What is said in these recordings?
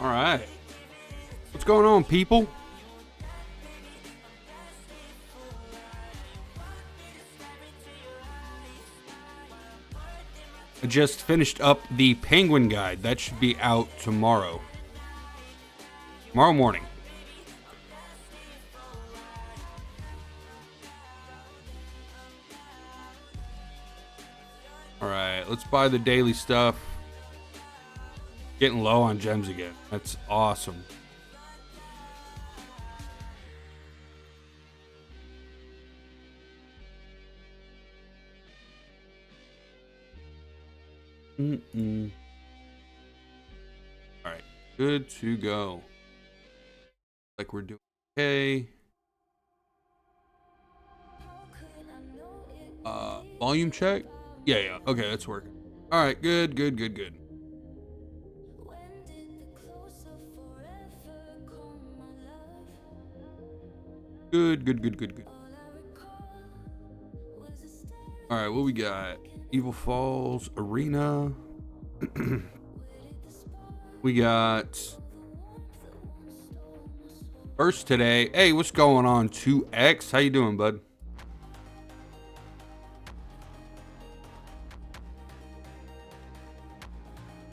All right. What's going on, people? I just finished up the Penguin Guide. That should be out tomorrow. Tomorrow morning. All right, let's buy the daily stuff. Getting low on gems again. That's awesome. All right, good to go. Like we're doing okay. Volume check. Yeah. Okay, that's working. All right, good. Good. All right, what we got? Evil Falls Arena. We got first today. Hey, what's going on, 2X? How you doing, bud?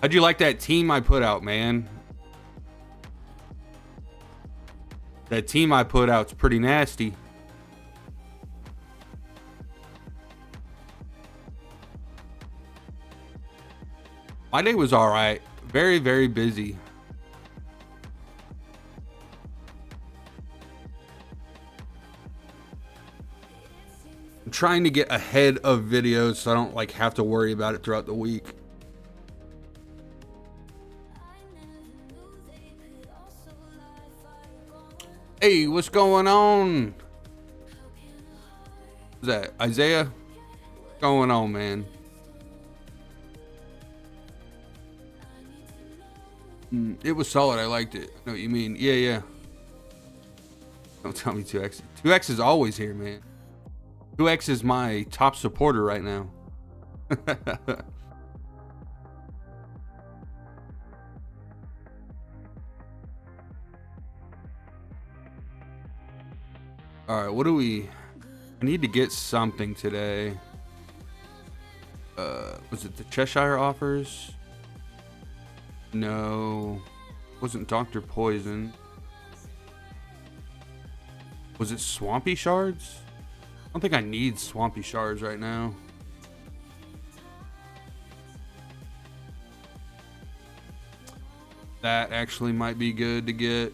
How'd you like that team I put out, man? That team I put out's pretty nasty. My day was all right. Very, very busy. I'm trying to get ahead of videos so I don't like have to worry about it throughout the week. Hey, what's going on? Is that Isaiah? What's going on, man? It was solid. I liked it. I know what you mean. Yeah. Don't tell me 2X. 2X is always here, man. 2X is my top supporter right now. All right, what do we... I need to get something today. Was it the Cheshire offers? No. Wasn't Dr. Poison. Was it Swampy Shards? I don't think I need Swampy Shards right now. That actually might be good to get.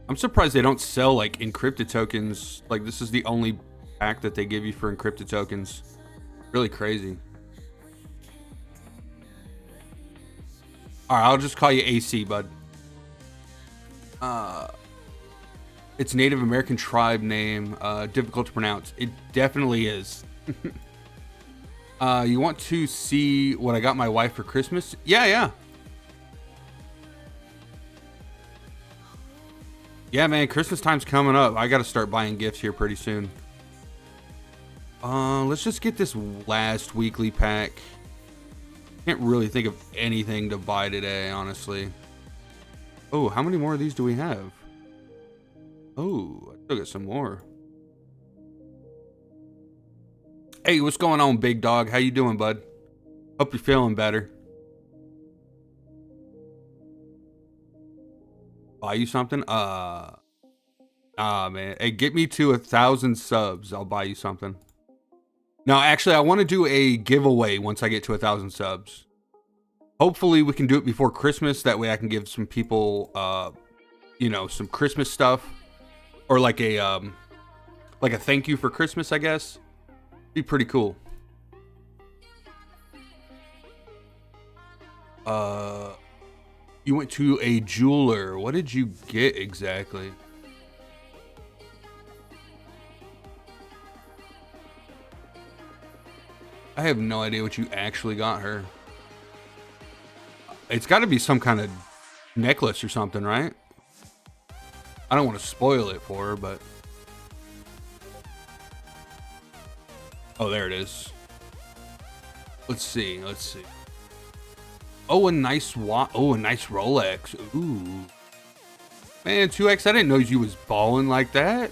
I'm surprised they don't sell like encrypted tokens. Like this is the only pack that they give you for encrypted tokens. Really crazy. All right, I'll just call you AC, bud. It's Native American tribe name. Difficult to pronounce. It definitely is. You want to see what I got my wife for Christmas? Yeah. Yeah, man, Christmas time's coming up. I got to start buying gifts here pretty soon. Let's just get this last weekly pack. Can't really think of anything to buy today, honestly. Oh, how many more of these do we have? Oh, I still got some more. Hey, what's going on, big dog? How you doing, bud? Hope you're feeling better. Buy you something? Man. Hey, get me to 1,000 subs. I'll buy you something. No, actually, I want to do a giveaway once I get to 1,000 subs. Hopefully, we can do it before Christmas. That way, I can give some people, you know, some Christmas stuff, or like a thank you for Christmas. I guess be pretty cool. You went to a jeweler. What did you get exactly? I have no idea what you actually got her. It's got to be some kind of necklace or something, right? I don't want to spoil it for her, but... Oh, there it is. Let's see. Let's see. Oh, a nice Oh, a nice Rolex. Ooh. Man, 2X, I didn't know you was balling like that.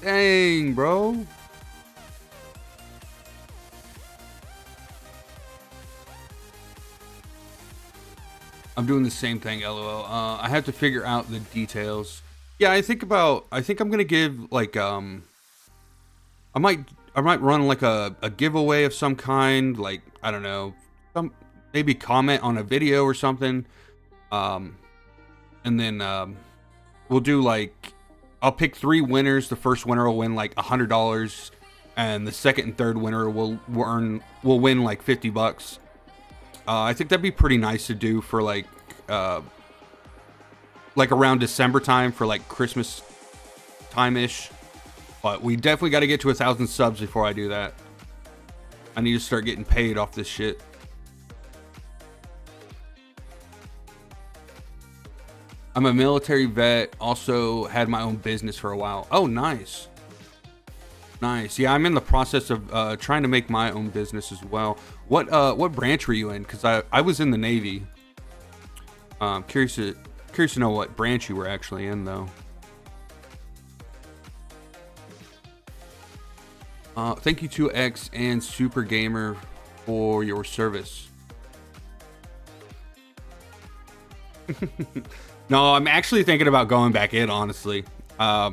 Dang, bro. I'm doing the same thing, LOL. I have to figure out the details. Yeah, I think I'm gonna give like I might run like a giveaway of some kind, like I don't know, maybe comment on a video or something. And then we'll do like I'll pick 3 winners. The first winner will win like $100, and the second and third winner will win like $50. I think that'd be pretty nice to do for like around December time, for like Christmas time-ish. But we definitely got to get to 1,000 subs before I do that. I need to start getting paid off this shit. I'm a military vet, also had my own business for a while. Oh, nice. Nice. Yeah, I'm in the process of trying to make my own business as well. What branch were you in? Because I was in the Navy. Curious to know what branch you were actually in, though. Thank you to X and Super Gamer for your service. No, I'm actually thinking about going back in, honestly. I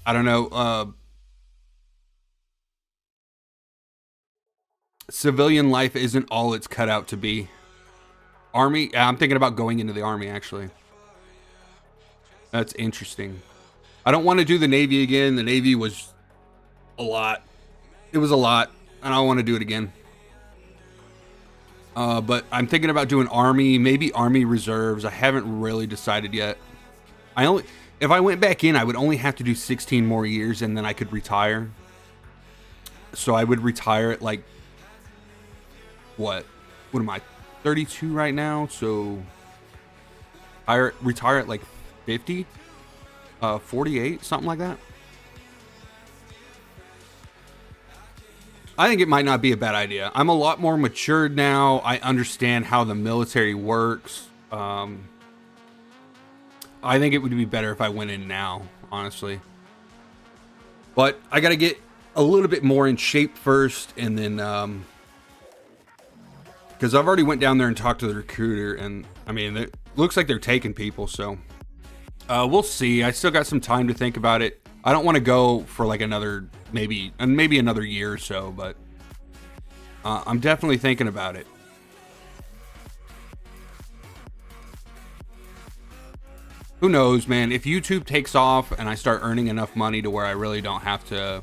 don't know. Civilian life isn't all it's cut out to be. Army, I'm thinking about going into the Army, actually. That's interesting. I don't want to do the Navy again. The Navy was a lot. It was a lot. I don't want to do it again. But I'm thinking about doing Army, maybe Army Reserves. I haven't really decided yet. If I went back in, I would only have to do 16 more years, and then I could retire. So I would retire at like, what am I, 32 right now? So I retire at like 50, 48, something like that. I think it might not be a bad idea. I'm a lot more matured now. I understand how the military works. I think it would be better if I went in now, honestly. But I got to get a little bit more in shape first, and then because I've already went down there and talked to the recruiter, and I mean, it looks like they're taking people, so we'll see. I still got some time to think about it. I don't want to go for like another maybe another year or so, but I'm definitely thinking about it. Who knows, man? If YouTube takes off and I start earning enough money to where I really don't have to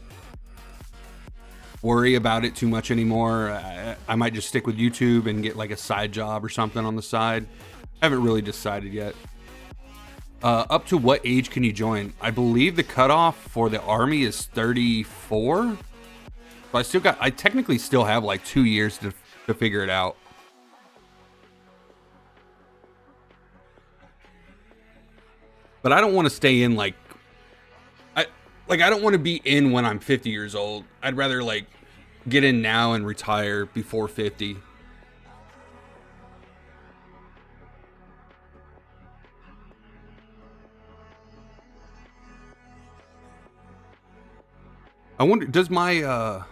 worry about it too much anymore, I might just stick with YouTube and get like a side job or something on the side. I haven't really decided yet. Up to what age can you join? I believe the cutoff for the Army is 34. So I technically still have like 2 years to figure it out. But I don't want to stay in I don't want to be in when I'm 50 years old. I'd rather like get in now and retire before 50. I wonder, does my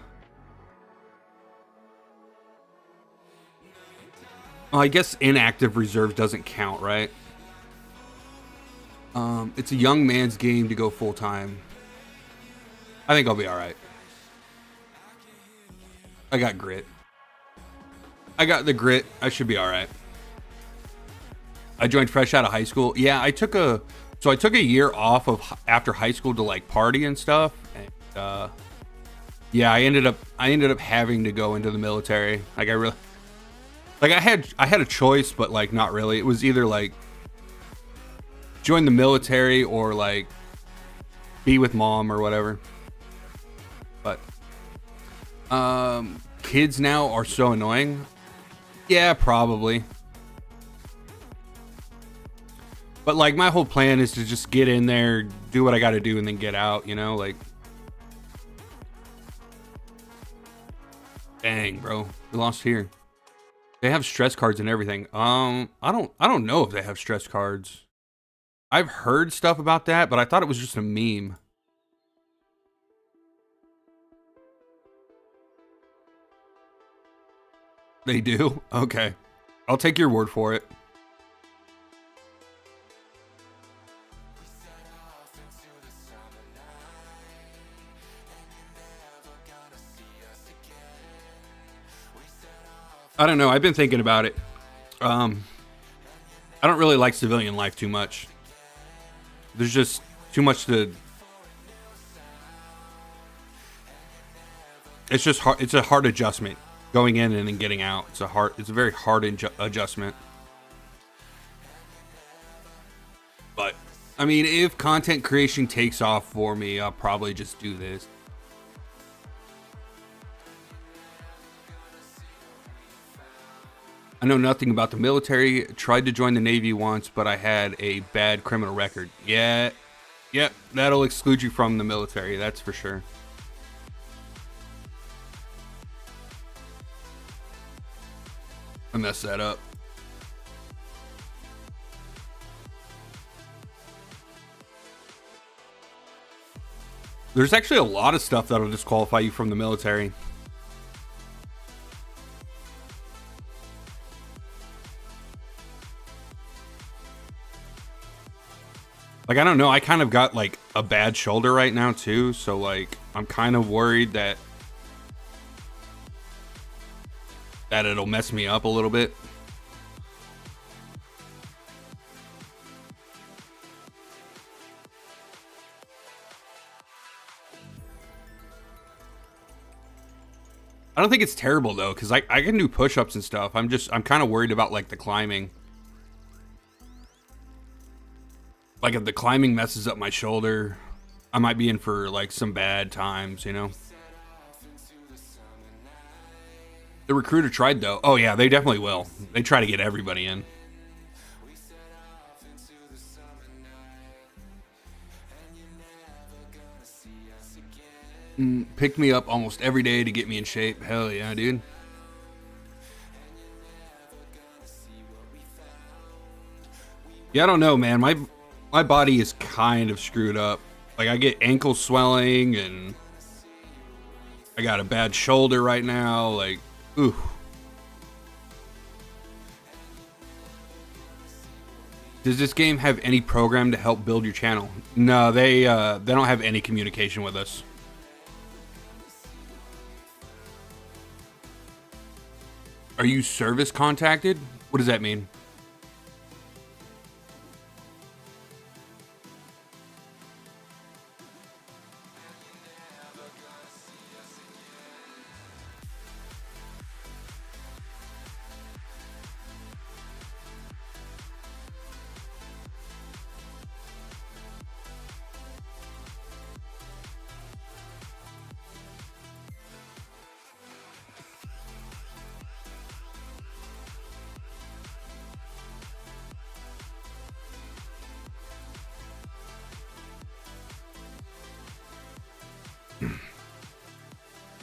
I guess inactive reserve doesn't count, right? It's a young man's game to go full time. I think I'll be all right. I got grit. I got the grit. I should be all right. I joined fresh out of high school. Yeah, I took a year off of after high school to like party and stuff. And, yeah, I ended up having to go into the military. Like I had a choice, but like not really. It was either like join the military or like be with mom or whatever. But kids now are so annoying. Yeah, probably. But like my whole plan is to just get in there, do what I got to do, and then get out, you know, like. Dang, bro. We lost here. They have stress cards and everything. I don't know if they have stress cards. I've heard stuff about that, but I thought it was just a meme. They do? Okay. I'll take your word for it. I don't know. I've been thinking about it. I don't really like civilian life too much. There's just too much to... It's just hard. It's a hard adjustment. Going in and then getting out. It's a very hard adjustment. But, I mean, if content creation takes off for me, I'll probably just do this. I know nothing about the military. Tried to join the Navy once, but I had a bad criminal record. Yeah, yep, that'll exclude you from the military, that's for sure. I messed that up. There's actually a lot of stuff that'll disqualify you from the military. Like, I don't know. I kind of got, like, a bad shoulder right now, too. So, like, I'm kind of worried that it'll mess me up a little bit. I don't think it's terrible, though, because I can do push-ups and stuff. I'm kind of worried about, like, the climbing. Like, if the climbing messes up my shoulder, I might be in for, like, some bad times, you know? The recruiter tried, though. Oh, yeah, they definitely will. They try to get everybody in. Picked me up almost every day to get me in shape. Hell yeah, dude. Yeah, I don't know, man. My body is kind of screwed up. Like, I get ankle swelling, and I got a bad shoulder right now. Like, ooh. Does this game have any program to help build your channel? No, they don't have any communication with us. Are you service contacted? What does that mean?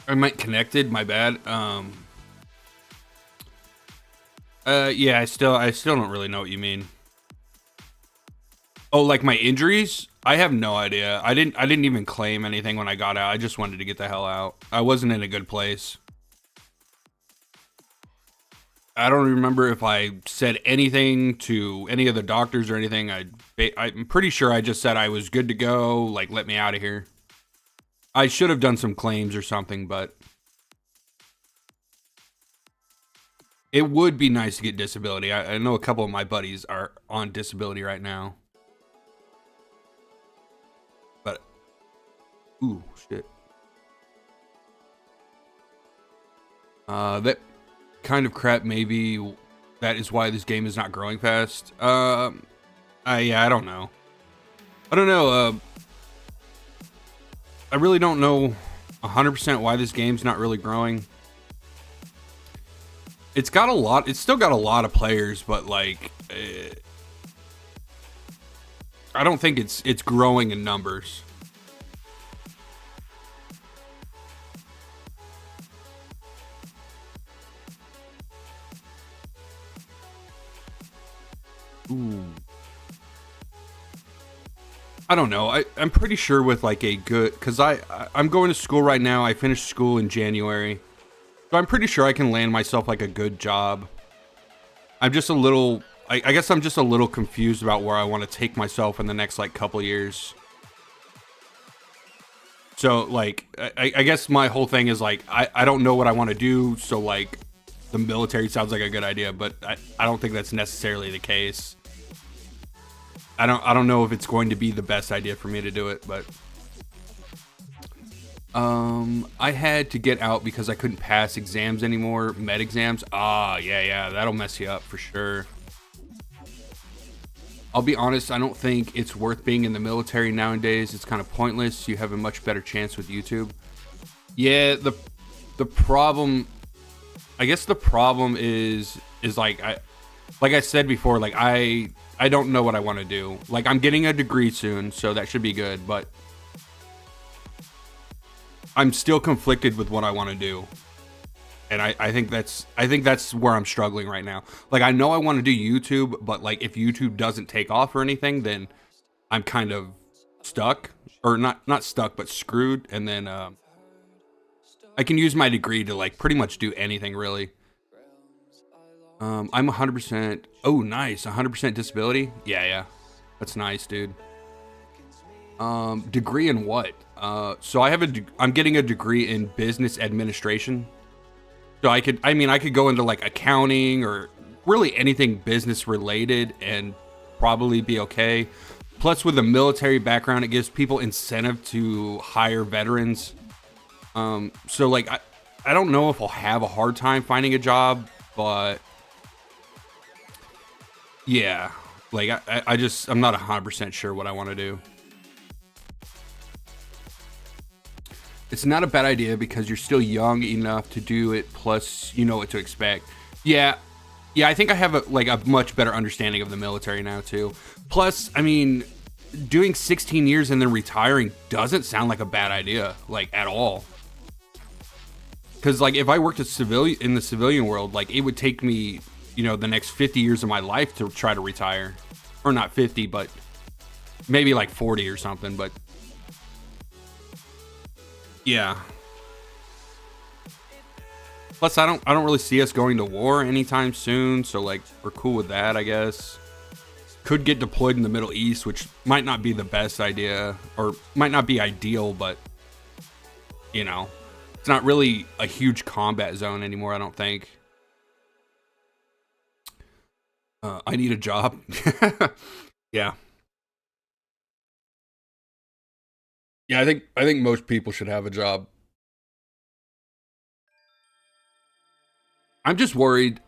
I might connected, my bad. Yeah, I still don't really know what you mean. Oh, like my injuries? I have no idea. I didn't even claim anything when I got out. I just wanted to get the hell out. I wasn't in a good place. I don't remember if I said anything to any of the doctors or anything. I'm pretty sure I just said I was good to go, like, let me out of here. I should have done some claims or something, but it would be nice to get disability. I know a couple of my buddies are on disability right now. But, ooh, shit. That kind of crap, maybe that is why this game is not growing fast. Yeah, I don't know. I don't know, I really don't know 100% why this game's not really growing. It's still got a lot of players, but like, I don't think it's growing in numbers. Ooh. I don't know. I'm pretty sure with like a good, because I'm going to school right now. I finished school in January. So I'm pretty sure I can land myself like a good job. I'm just a little, I guess I'm just a little confused about where I want to take myself in the next like couple years. So like, I guess my whole thing is like, I don't know what I want to do. So like the military sounds like a good idea, but I don't think that's necessarily the case. I don't know if it's going to be the best idea for me to do it, but I had to get out because I couldn't pass exams anymore, med exams. Yeah, that'll mess you up for sure. I'll be honest, I don't think it's worth being in the military nowadays. It's kind of pointless. You have a much better chance with YouTube. Yeah, the problem, I guess the problem is like I said before, like I don't know what I want to do. Like I'm getting a degree soon, so that should be good, but I'm still conflicted with what I want to do. And I think that's where I'm struggling right now. Like I know I want to do YouTube, but like if YouTube doesn't take off or anything, then I'm kind of stuck, or not stuck, but screwed. And then I can use my degree to like pretty much do anything really. I'm 100%. Oh, nice. 100% disability. Yeah. That's nice, dude. Degree in what? So I'm getting a degree in business administration. So I could go into like accounting or really anything business related and probably be okay. Plus with a military background, it gives people incentive to hire veterans. So like, I don't know if I'll have a hard time finding a job, but yeah, like I'm not 100% sure what I want to do. It's not a bad idea because you're still young enough to do it. Plus, you know what to expect. Yeah. I think I have a much better understanding of the military now too. Plus, I mean, doing 16 years and then retiring doesn't sound like a bad idea, like at all. Because like if I worked in the civilian world, like it would take me, you know, the next 50 years of my life to try to retire, or not 50, but maybe like 40 or something. But yeah. Plus, I don't really see us going to war anytime soon, so like we're cool with that, I guess. Could get deployed in the Middle East, which might not be the best idea, or might not be ideal, but you know, it's not really a huge combat zone anymore, I don't think. I need a job. Yeah. Yeah, I think most people should have a job. I'm just worried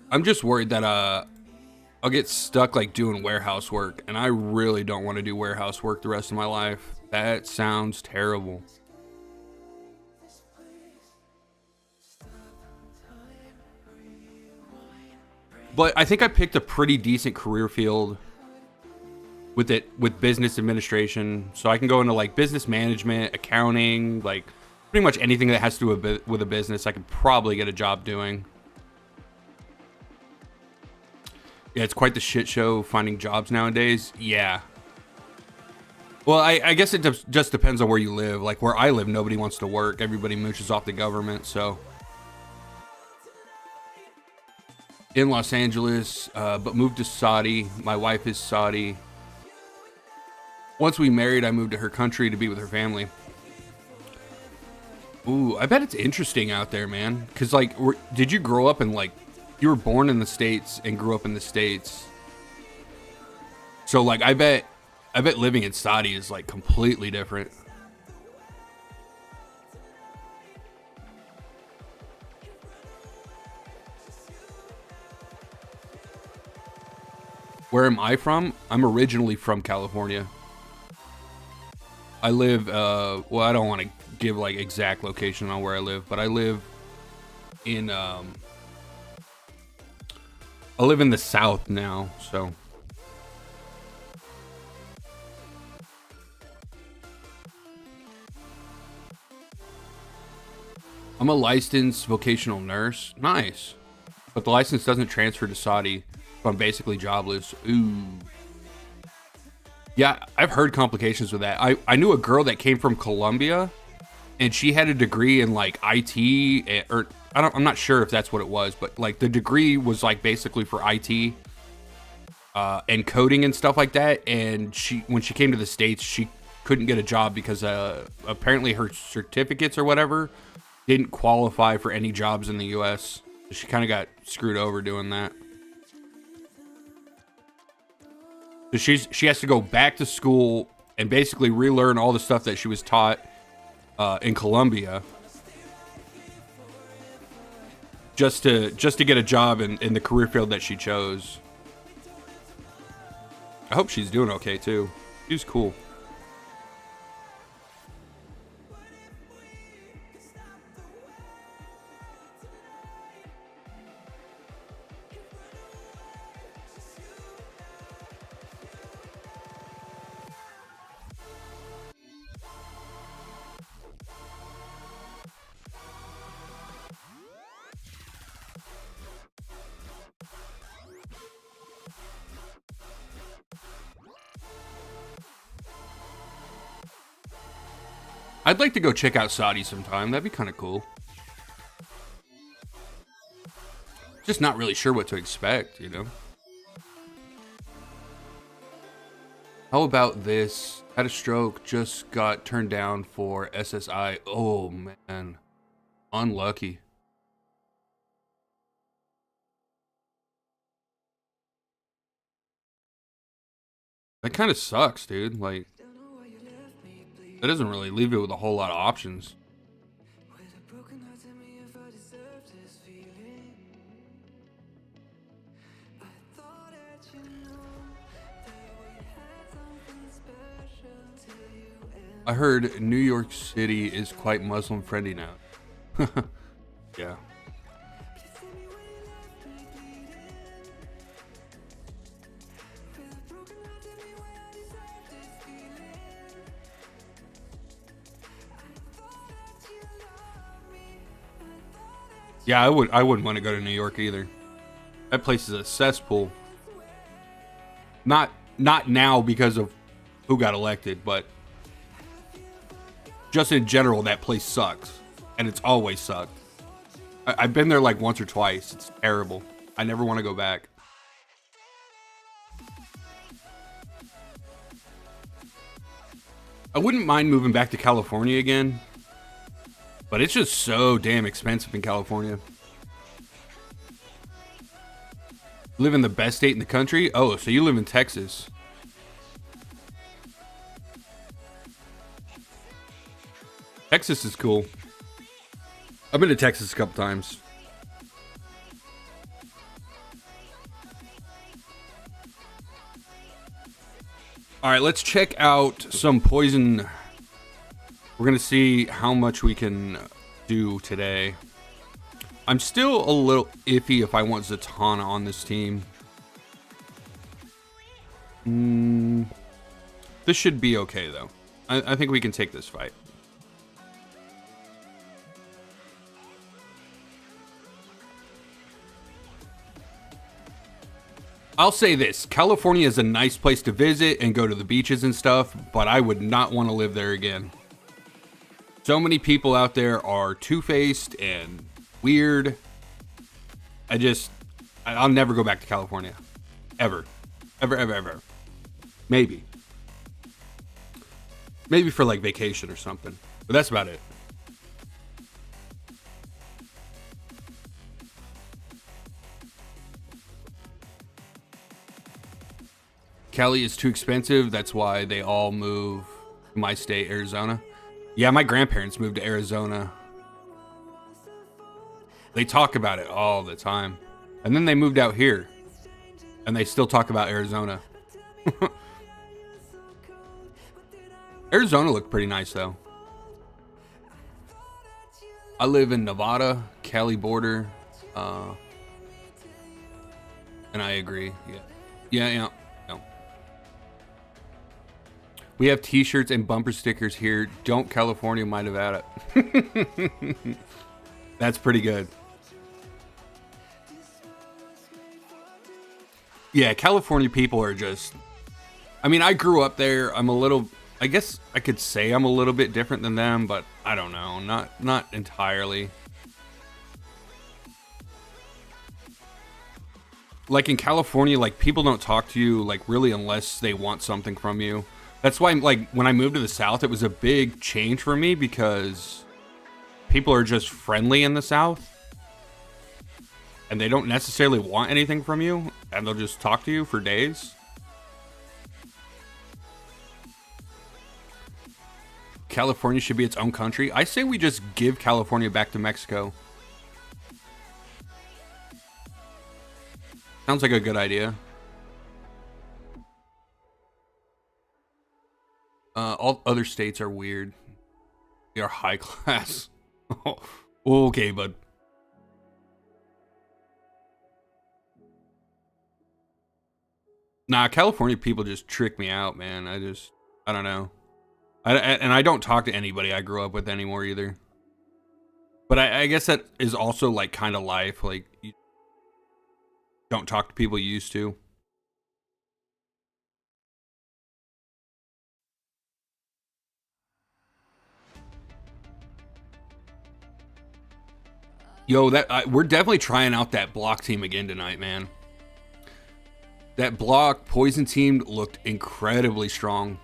that I'll get stuck like doing warehouse work, and I really don't want to do warehouse work the rest of my life. That sounds terrible. But I think I picked a pretty decent career field with business administration, so I can go into like business management, accounting, like pretty much anything that has to do with a business. I could probably get a job doing. Yeah, it's quite the shit show finding jobs nowadays. Yeah. Well, I guess it just depends on where you live. Like where I live, nobody wants to work. Everybody mooches off the government. So in Los Angeles, but moved to Saudi. My wife is Saudi. Once we married, I moved to her country to be with her family. Ooh, I bet it's interesting out there, man. Cause like, did you grow up in like, you were born in the States and grew up in the States? So like, I bet living in Saudi is like completely different. Where am I from? I'm originally from California. I live, well, I don't want to give like exact location on where I live, but I live in the South now, so. I'm a licensed vocational nurse. Nice. But the license doesn't transfer to Saudi. I'm basically jobless. Ooh. Yeah, I've heard complications with that. I knew a girl that came from Colombia, and she had a degree in like IT, or I'm not sure if that's what it was, but like the degree was like basically for IT and coding and stuff like that. And when she came to the States, she couldn't get a job because apparently her certificates or whatever didn't qualify for any jobs in the US. She kind of got screwed over doing that. So she has to go back to school and basically relearn all the stuff that she was taught in Colombia, just to get a job in the career field that she chose. I hope she's doing okay too. She's cool. I'd like to go check out Saudi sometime. That'd be kind of cool. Just not really sure what to expect, you know? How about this? Had a stroke, just got turned down for SSI. Oh, man. Unlucky. That kind of sucks, dude. Like, that doesn't really leave you with a whole lot of options. I heard New York City is quite Muslim friendly now. Yeah. Yeah, I wouldn't want to go to New York either. That place is a cesspool. Not now because of who got elected, but just in general, that place sucks. And it's always sucked. I've been there like once or twice. It's terrible. I never want to go back. I wouldn't mind moving back to California again, but it's just so damn expensive in California. Live in the best state in the country? Oh, so you live in Texas. Texas is cool. I've been to Texas a couple times. All right, let's check out some poison. We're going to see how much we can do today. I'm still a little iffy if I want Zatanna on this team. This should be okay, though. I think we can take this fight. I'll say this. California is a nice place to visit and go to the beaches and stuff, but I would not want to live there again. So many people out there are two-faced and weird. I'll never go back to California. Ever. Ever. Maybe. Maybe for like vacation or something. But that's about it. Cali is too expensive. That's why they all move to my state, Arizona. Yeah, my grandparents moved to Arizona. They talk about it all the time. And then they moved out here. And they still talk about Arizona. Arizona looked pretty nice, though. I live in Nevada, Cali border. And I agree. Yeah. We have t-shirts and bumper stickers here. Don't California might have had it. That's pretty good. Yeah, California people are just, I mean, I grew up there. I'm a little, I guess I could say I'm a little bit different than them, but I don't know, not entirely. Like in California, like people don't talk to you like really unless they want something from you. That's why like when I moved to the South, it was a big change for me because people are just friendly in the South and they don't necessarily want anything from you and they'll just talk to you for days. California should be its own country. I say we just give California back to Mexico. Sounds like a good idea. All other states are weird. They are high class. Okay, bud. Nah, California people just trick me out, man. I don't know. And I don't talk to anybody I grew up with anymore either. But I guess that is also like kind of life. Like you don't talk to people you used to. Yo, we're definitely trying out that block team again tonight, man. That block poison team looked incredibly strong.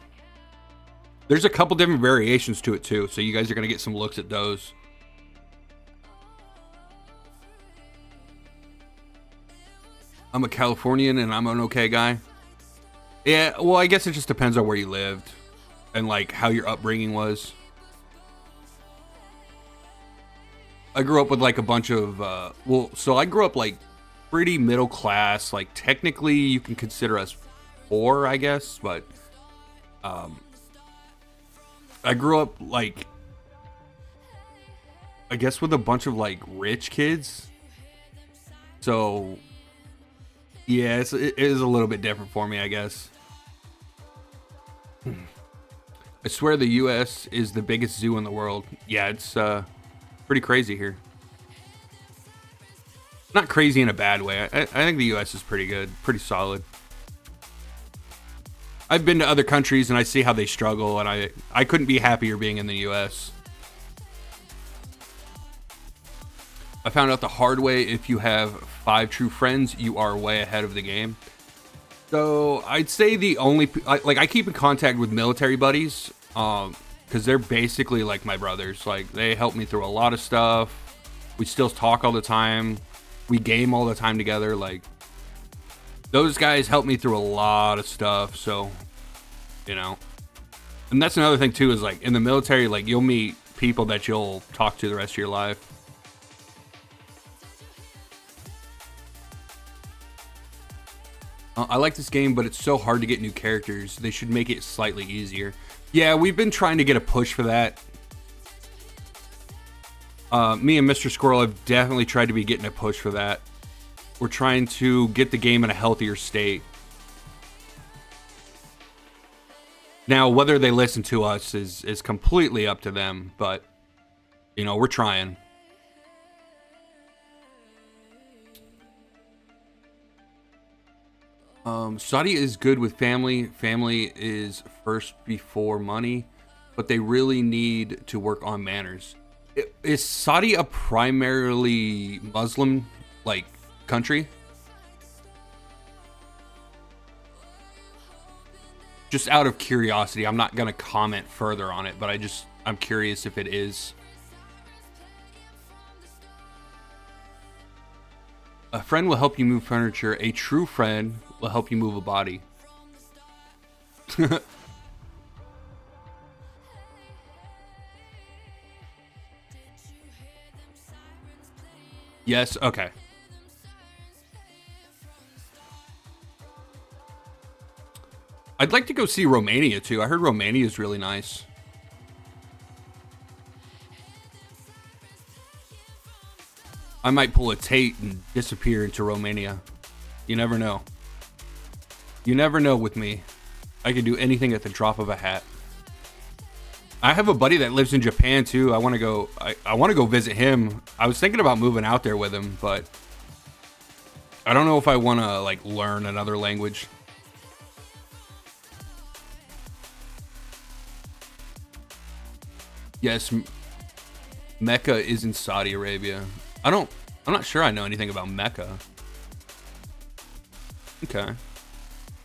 There's a couple different variations to it too, so you guys are gonna get some looks at those. I'm a Californian and I'm an okay guy. Yeah, well, I guess it just depends on where you lived and like how your upbringing was. I grew up with like a bunch of, so I grew up like pretty middle class. Like technically you can consider us poor, I guess, but I grew up like, I guess with a bunch of like rich kids. So yeah, it is a little bit different for me, I guess. I swear the US is the biggest zoo in the world. Yeah, it's pretty crazy here. Not crazy in a bad way. I think the US is pretty good, pretty solid. I've been to other countries and I see how they struggle, and I couldn't be happier being in the US. I found out the hard way, if you have 5 true friends, you are way ahead of the game. So I'd say the only, like I keep in contact with military buddies, because they're basically like my brothers. Like they help me through a lot of stuff. We still talk all the time. We game all the time together. Like those guys help me through a lot of stuff. So, you know, and that's another thing too, is like in the military, like you'll meet people that you'll talk to the rest of your life. I like this game, but it's so hard to get new characters. They should make it slightly easier. Yeah, we've been trying to get a push for that. Me and Mr. Squirrel have definitely tried to be getting a push for that. We're trying to get the game in a healthier state. Now, whether they listen to us is completely up to them, but, you know, we're trying. Saudi is good with family. Family is first before money, but they really need to work on manners. Is Saudi a primarily Muslim, like, country? Just out of curiosity, I'm not going to comment further on it, but I'm curious if it is. A friend will help you move furniture. A true friend will help you move a body. Yes, okay. I'd like to go see Romania too. I heard Romania is really nice. I might pull a Tate and disappear into Romania. You never know. You never know with me. I can do anything at the drop of a hat. I have a buddy that lives in Japan too. I want to go. I want to go visit him. I was thinking about moving out there with him, but I don't know if I want to like learn another language. Yes, Mecca is in Saudi Arabia. I'm not sure I know anything about Mecca. Okay.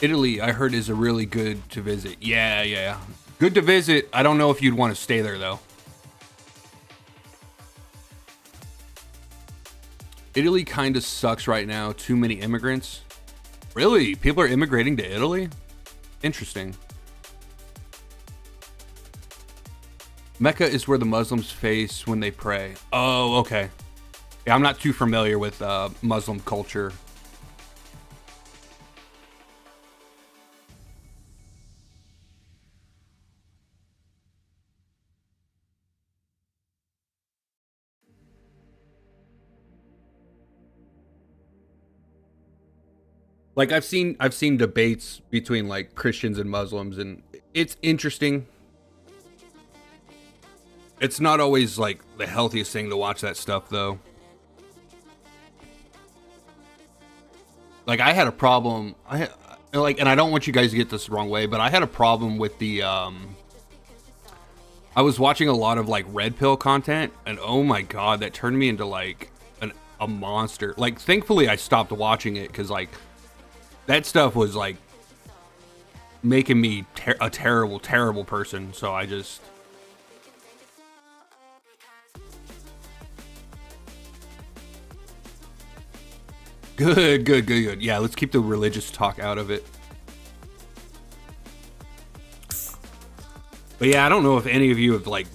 Italy, I heard, is a really good to visit. Yeah, yeah. Good to visit. I don't know if you'd want to stay there, though. Italy kind of sucks right now. Too many immigrants. Really? People are immigrating to Italy? Interesting. Mecca is where the Muslims face when they pray. Oh, okay. Yeah, I'm not too familiar with Muslim culture. Like I've seen debates between like Christians and Muslims, and it's interesting. It's not always like the healthiest thing to watch that stuff though. Like I had a problem. And I don't want you guys to get this the wrong way, but I had a problem with the I was watching a lot of like red pill content, and oh my god, that turned me into like a monster. Like thankfully I stopped watching it because like that stuff was like making me a terrible person. So I just good. Yeah, let's keep the religious talk out of it. But yeah, I don't know if any of you have like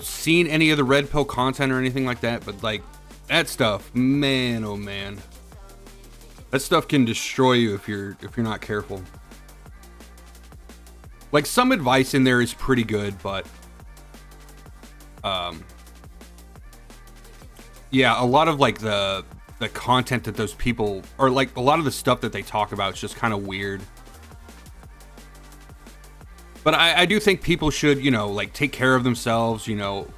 seen any of the red pill content or anything like that, but like that stuff, man, oh man, that stuff can destroy you if you're not careful. Like some advice in there is pretty good, but yeah, a lot of like the content that those people, or like a lot of the stuff that they talk about is just kind of weird. But I do think people should, you know, like take care of themselves, you know,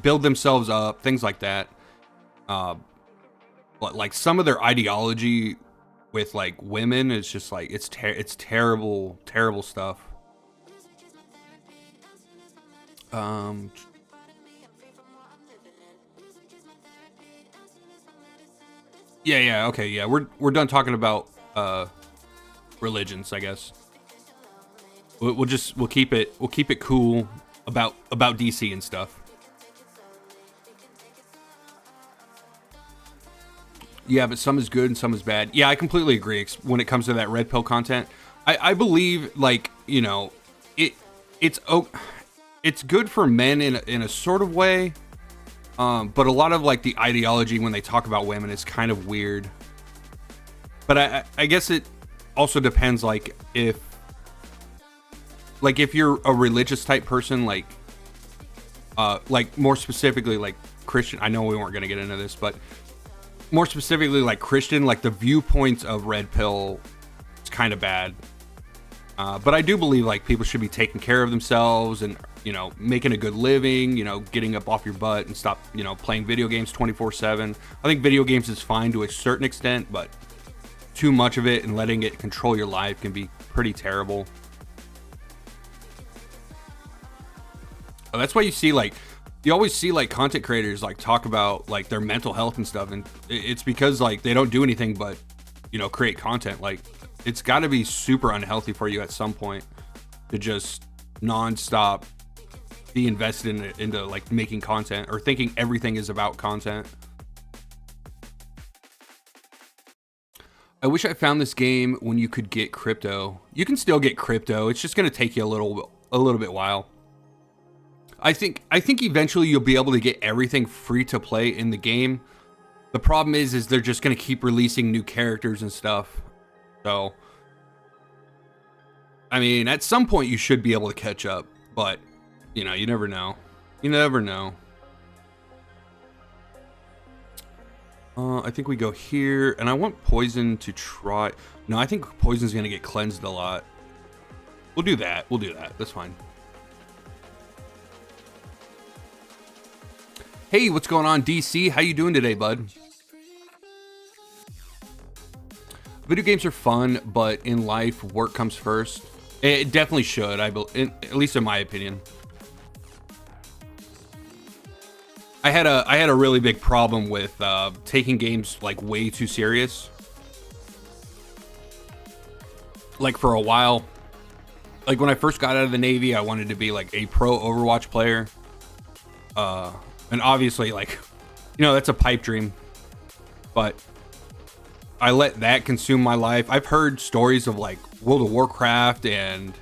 build themselves up, things like that. But like some of their ideology with like women is just like it's terrible stuff. Yeah, okay, yeah. We're done talking about religions, I guess. We'll keep it cool about DC and stuff. Yeah, but some is good and some is bad. Yeah, I completely agree when it comes to that red pill content. I believe like, you know, it's good for men in a sort of way. But a lot of like the ideology when they talk about women is kind of weird. But I guess it also depends like if you're a religious type person, like more specifically like Christian. I know we weren't going to get into this, but more specifically like Christian, like the viewpoints of red pill is kind of bad. But I do believe like people should be taking care of themselves and, you know, making a good living, you know, getting up off your butt and stop, you know, playing video games 24/7. I think video games is fine to a certain extent, but too much of it and letting it control your life can be pretty terrible. That's why you always see like content creators like talk about like their mental health and stuff, and it's because like they don't do anything but, you know, create content. Like it's got to be super unhealthy for you at some point to just nonstop be invested into like making content or thinking everything is about content. I wish I found this game when you could get crypto. You can still get crypto. It's just going to take you a little bit while. I think eventually you'll be able to get everything free to play in the game. The problem is they're just going to keep releasing new characters and stuff. So, I mean, at some point you should be able to catch up, but you know, you never know. You never know. I think we go here, and I want Poison to try. No, I think Poison's going to get cleansed a lot. We'll do that. That's fine. Hey, what's going on, DC? How you doing today, bud? Video games are fun, but in life, work comes first. It definitely should, at least in my opinion. I had a really big problem with taking games like way too serious. Like for a while, like when I first got out of the Navy, I wanted to be like a pro Overwatch player. And obviously, like, you know, that's a pipe dream. But I let that consume my life. I've heard stories of like World of Warcraft and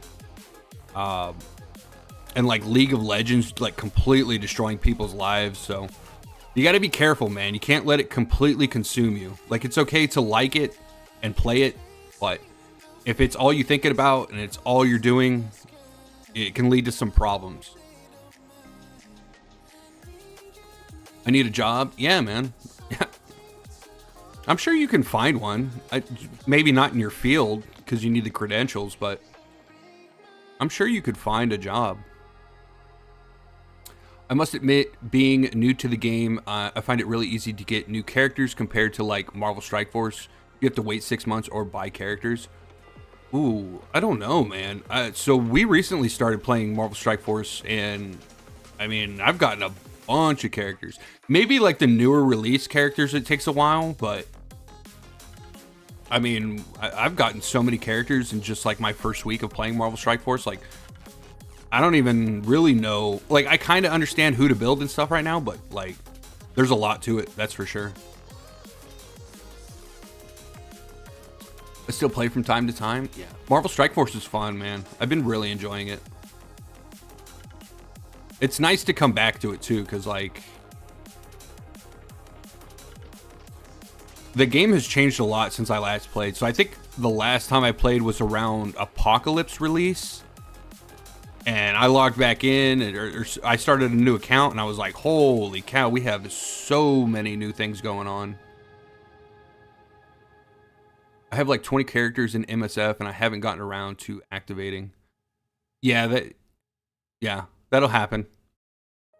like League of Legends like completely destroying people's lives. So you got to be careful, man. You can't let it completely consume you. Like, it's okay to like it and play it, but if it's all you thinking about and it's all you're doing, it can lead to some problems. I need a job. Yeah, man. Yeah. I'm sure you can find one. Maybe not in your field because you need the credentials, but I'm sure you could find a job. I must admit, being new to the game, I find it really easy to get new characters compared to like Marvel Strike Force. You have to wait 6 months or buy characters. Ooh, I don't know, man. So we recently started playing Marvel Strike Force, and I mean, I've gotten a bunch of characters. Maybe like the newer release characters, it takes a while, but I mean, I've gotten so many characters in just like my first week of playing Marvel Strike Force. Like, I don't even really know. Like, I kind of understand who to build and stuff right now, but like, there's a lot to it. That's for sure. I still play from time to time. Yeah. Marvel Strike Force is fun, man. I've been really enjoying it. It's nice to come back to it too, because like, the game has changed a lot since I last played. So I think the last time I played was around Apocalypse release. And I logged back in, or I started a new account, and I was like, holy cow, we have so many new things going on. I have like 20 characters in MSF, and I haven't gotten around to activating. Yeah, that'll happen.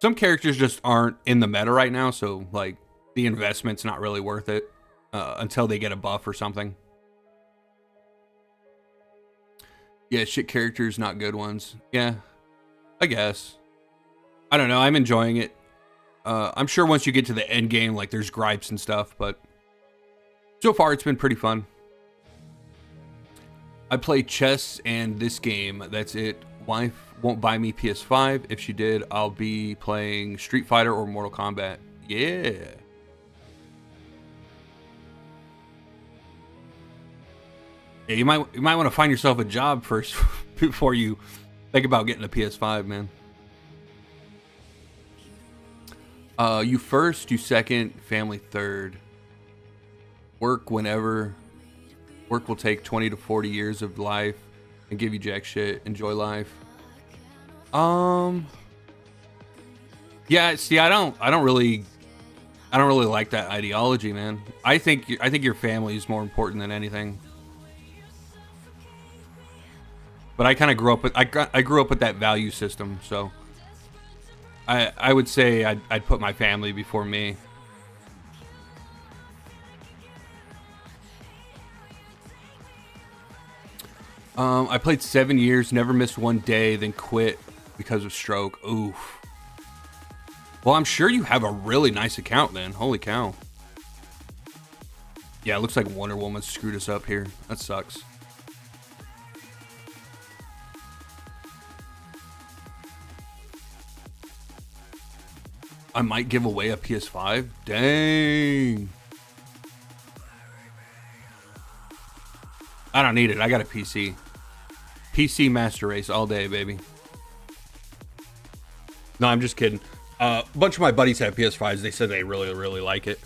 Some characters just aren't in the meta right now, so like the investment's not really worth it until they get a buff or something. Yeah, shit characters, not good ones. Yeah, I guess. I don't know. I'm enjoying it. I'm sure once you get to the end game, like there's gripes and stuff, but so far it's been pretty fun. I play chess and this game. That's it. Wife won't buy me PS5. If she did, I'll be playing Street Fighter or Mortal Kombat. Yeah. Yeah, you might want to find yourself a job first before you think about getting a PS5, man. You first, you second, family third. Work whenever. Work will take 20 to 40 years of life and give you jack shit. Enjoy life. Yeah, see, I don't really like that ideology, man. I think your family is more important than anything. But I kind of grew up with I grew up with that value system, so I would say I'd put my family before me. I played 7 years, never missed one day, then quit because of stroke. Oof. Well, I'm sure you have a really nice account then. Holy cow. Yeah, it looks like Wonder Woman screwed us up here. That sucks. I might give away a PS5. Dang. I don't need it. I got a PC. PC Master Race all day, baby. No, I'm just kidding. A bunch of my buddies have PS5s. They said they really, really like it.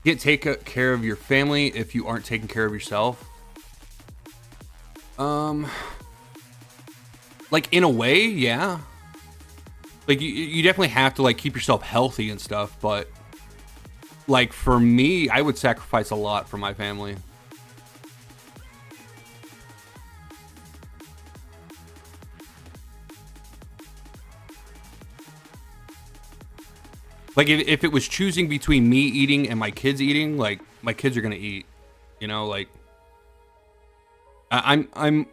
You can't take care of your family if you aren't taking care of yourself. Like in a way, yeah. Like you definitely have to like keep yourself healthy and stuff, but like for me, I would sacrifice a lot for my family. Like if it was choosing between me eating and my kids eating, like my kids are gonna eat. You know, like I'm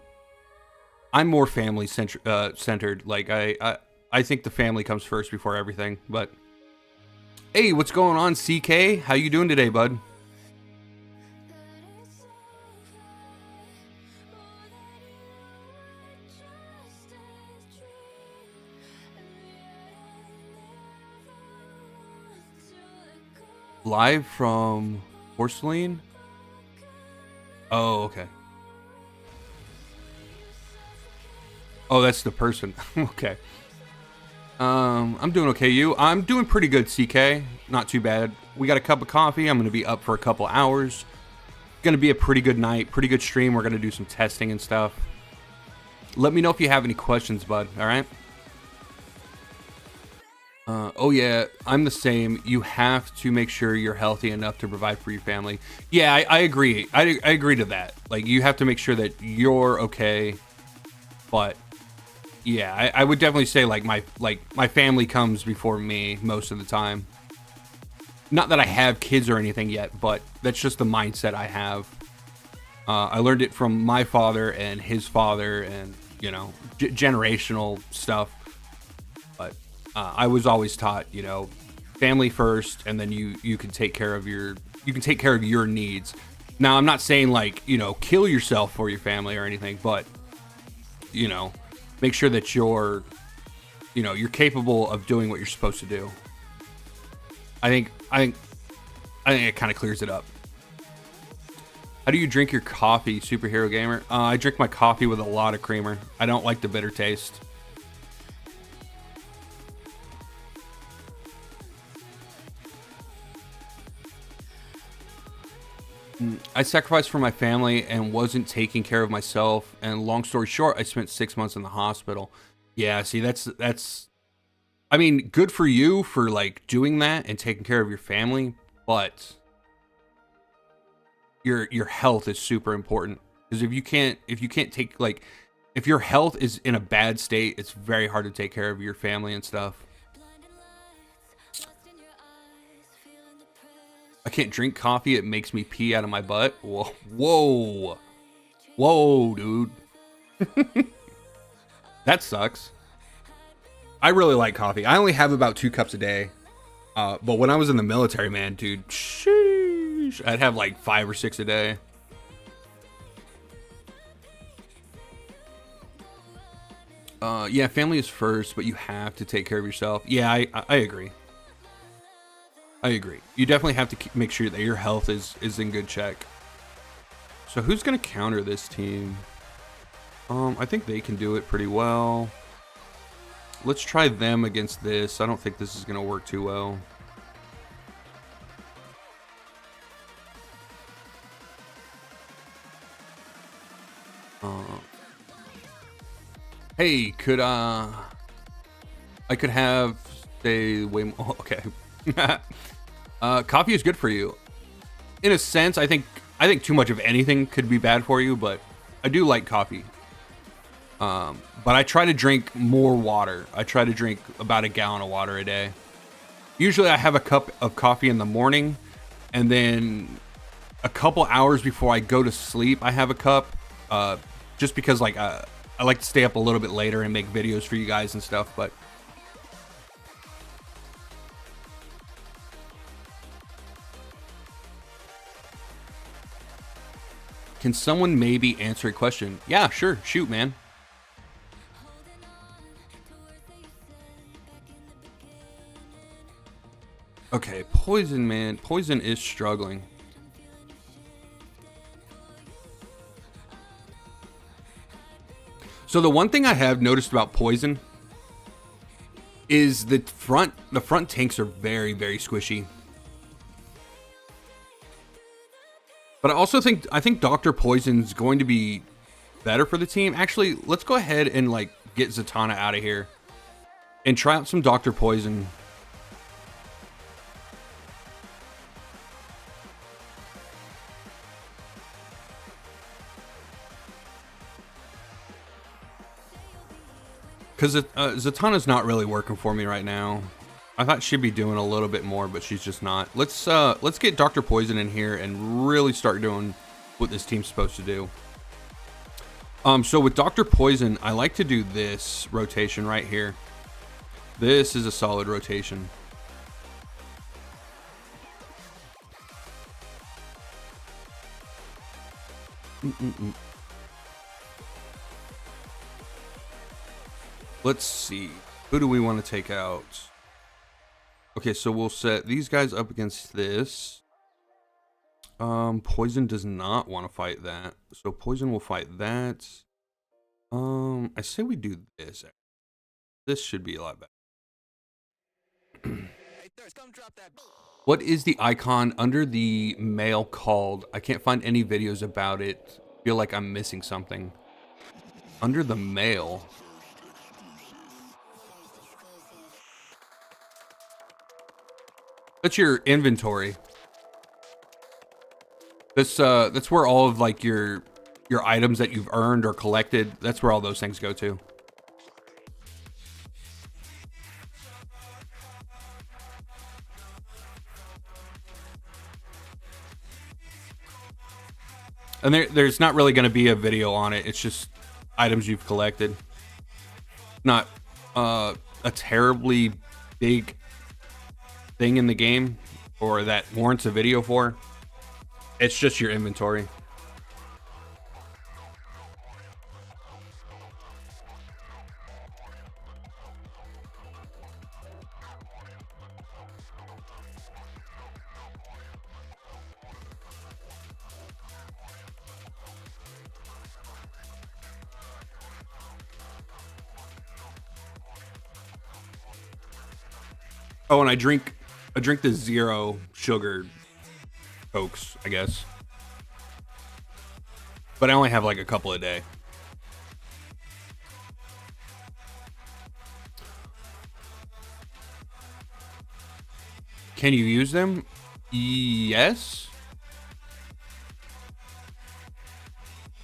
more family centered. Like I think the family comes first before everything. But hey, what's going on, CK? How you doing today, bud? Live from Porcelain? Oh, okay. Oh, that's the person. Okay. I'm doing okay. I'm doing pretty good, CK. Not too bad. We got a cup of coffee. I'm going to be up for a couple hours. Going to be a pretty good night, pretty good stream. We're going to do some testing and stuff. Let me know if you have any questions, bud. All right. Oh yeah, I'm the same. You have to make sure you're healthy enough to provide for your family. Yeah, I agree. I agree to that. Like, you have to make sure that you're okay. But yeah, I would definitely say like my family comes before me most of the time. Not that I have kids or anything yet, but that's just the mindset I have. I learned it from my father and his father, and you know, generational stuff. But I was always taught, you know, family first, and then you can take care of your needs. Now, I'm not saying like, you know, kill yourself for your family or anything, but you know, make sure that you're capable of doing what you're supposed to do. I think it kind of clears it up. How do you drink your coffee, Superhero Gamer? I drink my coffee with a lot of creamer. I don't like the bitter taste. I sacrificed for my family and wasn't taking care of myself. And long story short, I spent 6 months in the hospital. Yeah, see, that's. I mean, good for you for like doing that and taking care of your family, but your health is super important, because if you can't take, like, if your health is in a bad state, it's very hard to take care of your family and stuff. I can't drink coffee. It makes me pee out of my butt. Whoa, dude. That sucks. I really like coffee. I only have about 2 cups a day. But when I was in the military, man, dude, sheesh, I'd have like 5 or 6 a day. Yeah, family is first, but you have to take care of yourself. Yeah, I agree. I agree. You definitely have to make sure that your health is in good check. So who's going to counter this team? I think they can do it pretty well. Let's try them against this. I don't think this is going to work too well. Hey, I could have, say, way more. Okay. Coffee is good for you. In a sense, I think too much of anything could be bad for you, but I do like coffee. But I try to drink more water. I try to drink about a gallon of water a day. Usually I have a cup of coffee in the morning, and then a couple hours before I go to sleep, I have a cup, just because like I like to stay up a little bit later and make videos for you guys and stuff. But can someone maybe answer a question? Yeah, sure. Shoot, man. Okay, Poison, man. Poison is struggling. So the one thing I have noticed about Poison is the front tanks are very, very squishy. But I think Dr. Poison's going to be better for the team. Actually, let's go ahead and like get Zatanna out of here and try out some Dr. Poison. Because Zatanna's not really working for me right now. I thought she'd be doing a little bit more, but she's just not. Let's get Dr. Poison in here and really start doing what this team's supposed to do. So with Dr. Poison, I like to do this rotation right here. This is a solid rotation. Let's see. Who do we want to take out? Okay, so we'll set these guys up against this. Poison does not want to fight that. So Poison will fight that. I say we do this. This should be a lot better. What is the icon under the mail called? I can't find any videos about it. I feel like I'm missing something. Under the mail. That's your inventory. That's where all of like your items that you've earned or collected, that's where all those things go to. And there's not really going to be a video on it. It's just items you've collected. Not a terribly big thing in the game or that warrants a video for. It's just your inventory. Oh, and I drink the 0 sugar Cokes, I guess. But I only have like a couple a day. Can you use them? Yes.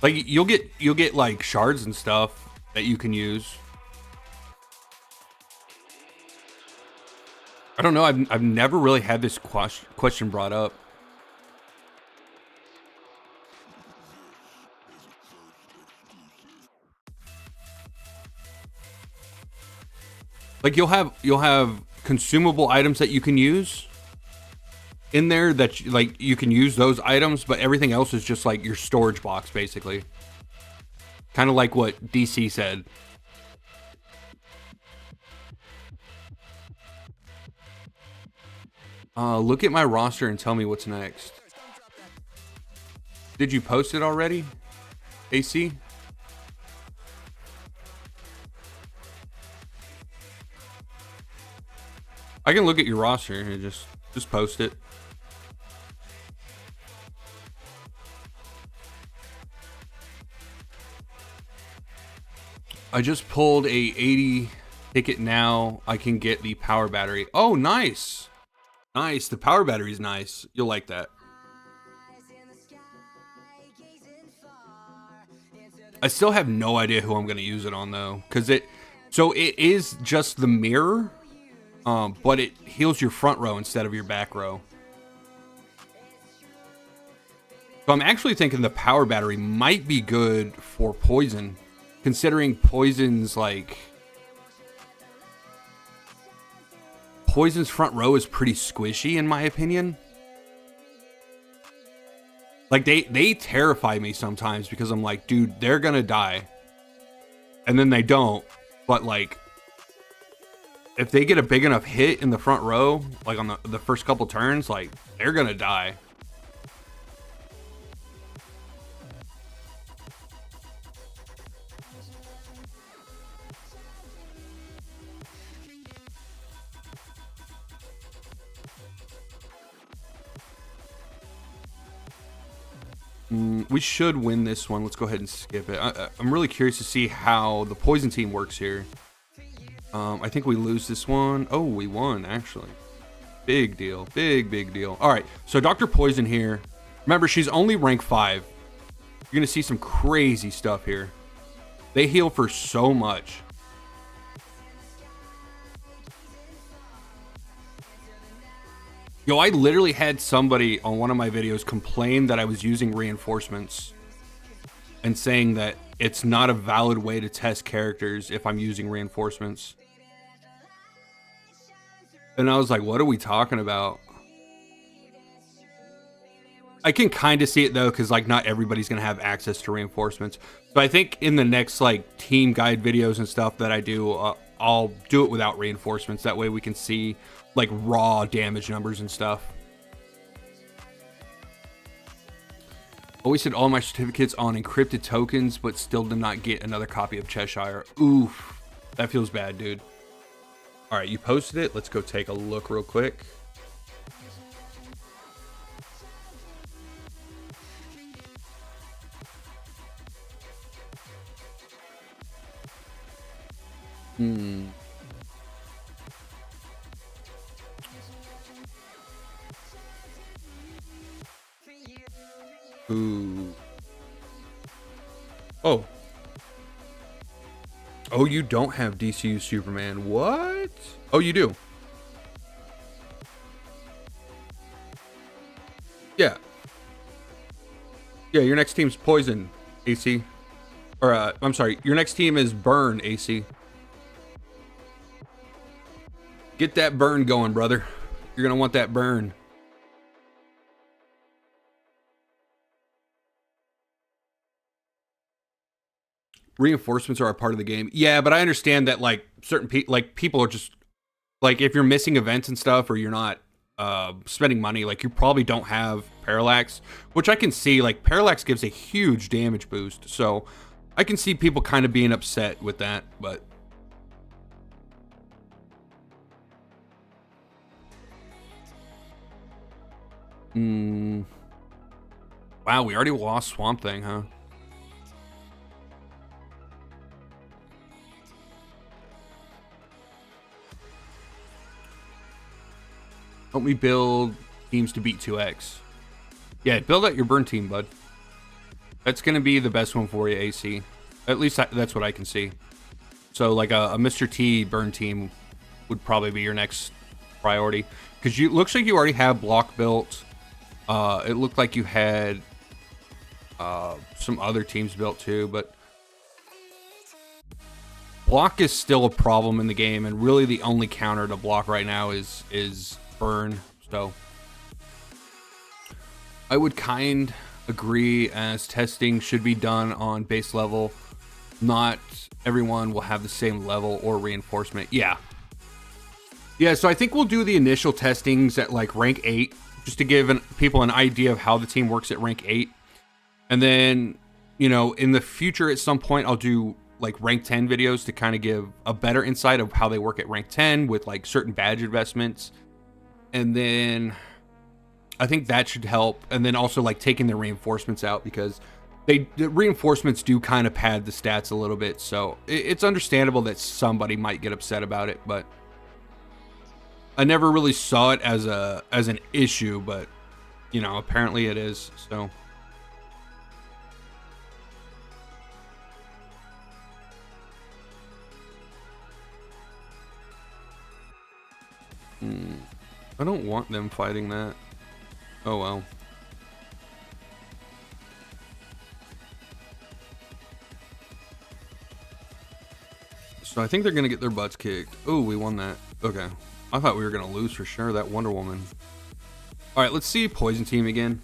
Like you'll get like shards and stuff that you can use. I don't know. I've never really had this question brought up. Like you'll have consumable items that you can use in there that you can use those items, but everything else is just like your storage box basically. Kind of like what DC said. Look at my roster and tell me what's next. Did you post it already, AC? I can look at your roster and just post it. I just pulled a 80 ticket now. I can get the power battery. Oh, nice. Nice. The power battery is nice. You'll like that. I still have no idea who I'm going to use it on though. So it is just the mirror. But it heals your front row instead of your back row. So I'm actually thinking the power battery might be good for poison, considering poison's front row is pretty squishy in my opinion. Like they terrify me sometimes because I'm like, dude, they're gonna die. And then they don't, but like if they get a big enough hit in the front row, like on the first couple turns, like they're gonna die. We should win this one. Let's go ahead and skip it. I'm really curious to see how the poison team works here. I think we lose this one. Oh, we won, actually. Big deal. Big deal. All right, so Dr. Poison here. Remember, she's only rank 5. You're going to see some crazy stuff here. They heal for so much. Yo, I literally had somebody on one of my videos complain that I was using reinforcements and saying that it's not a valid way to test characters if I'm using reinforcements. And I was like, what are we talking about? I can kind of see it though, because like not everybody's gonna have access to reinforcements. So I think in the next like team guide videos and stuff that I do, I'll do it without reinforcements. That way we can see like raw damage numbers and stuff. Always had all my certificates on encrypted tokens, but still did not get another copy of Cheshire. Oof, that feels bad, dude. All right, you posted it. Let's go take a look real quick. Ooh. Oh. Oh, you don't have DCU Superman. What? Oh, you do. Yeah. Yeah, your next team's Poison, AC. Or, I'm sorry, your next team is Burn, AC. Get that burn going, brother. You're gonna want that burn. Reinforcements are a part of the game. Yeah, but I understand that like certain people are just like, if you're missing events and stuff, or you're not spending money, like you probably don't have parallax, which I can see. Like parallax gives a huge damage boost, so I can see people kind of being upset with that. But wow, we already lost Swamp Thing, huh? Help me build teams to beat 2x. Yeah, build out your burn team, bud. That's going to be the best one for you, AC. At least that's what I can see. So like a Mr. T burn team would probably be your next priority. Because you looks like you already have block built. It looked like you had some other teams built too, but block is still a problem in the game, and really the only counter to block right now is burn. So I would agree, as testing should be done on base level. Not everyone will have the same level or reinforcement. Yeah, so I think we'll do the initial testings at like rank 8, just to give people an idea of how the team works at rank 8. And then, you know, in the future at some point I'll do like rank 10 videos to kind of give a better insight of how they work at rank 10 with like certain badge investments. And then I think that should help. And then also like taking the reinforcements out, because the reinforcements do kind of pad the stats a little bit. So it's understandable that somebody might get upset about it, but I never really saw it as an issue, but you know, apparently it is. So I don't want them fighting that. Oh well. So I think they're gonna get their butts kicked. Oh, we won that. Okay. I thought we were gonna lose for sure. That Wonder Woman. All right, let's see Poison Team again.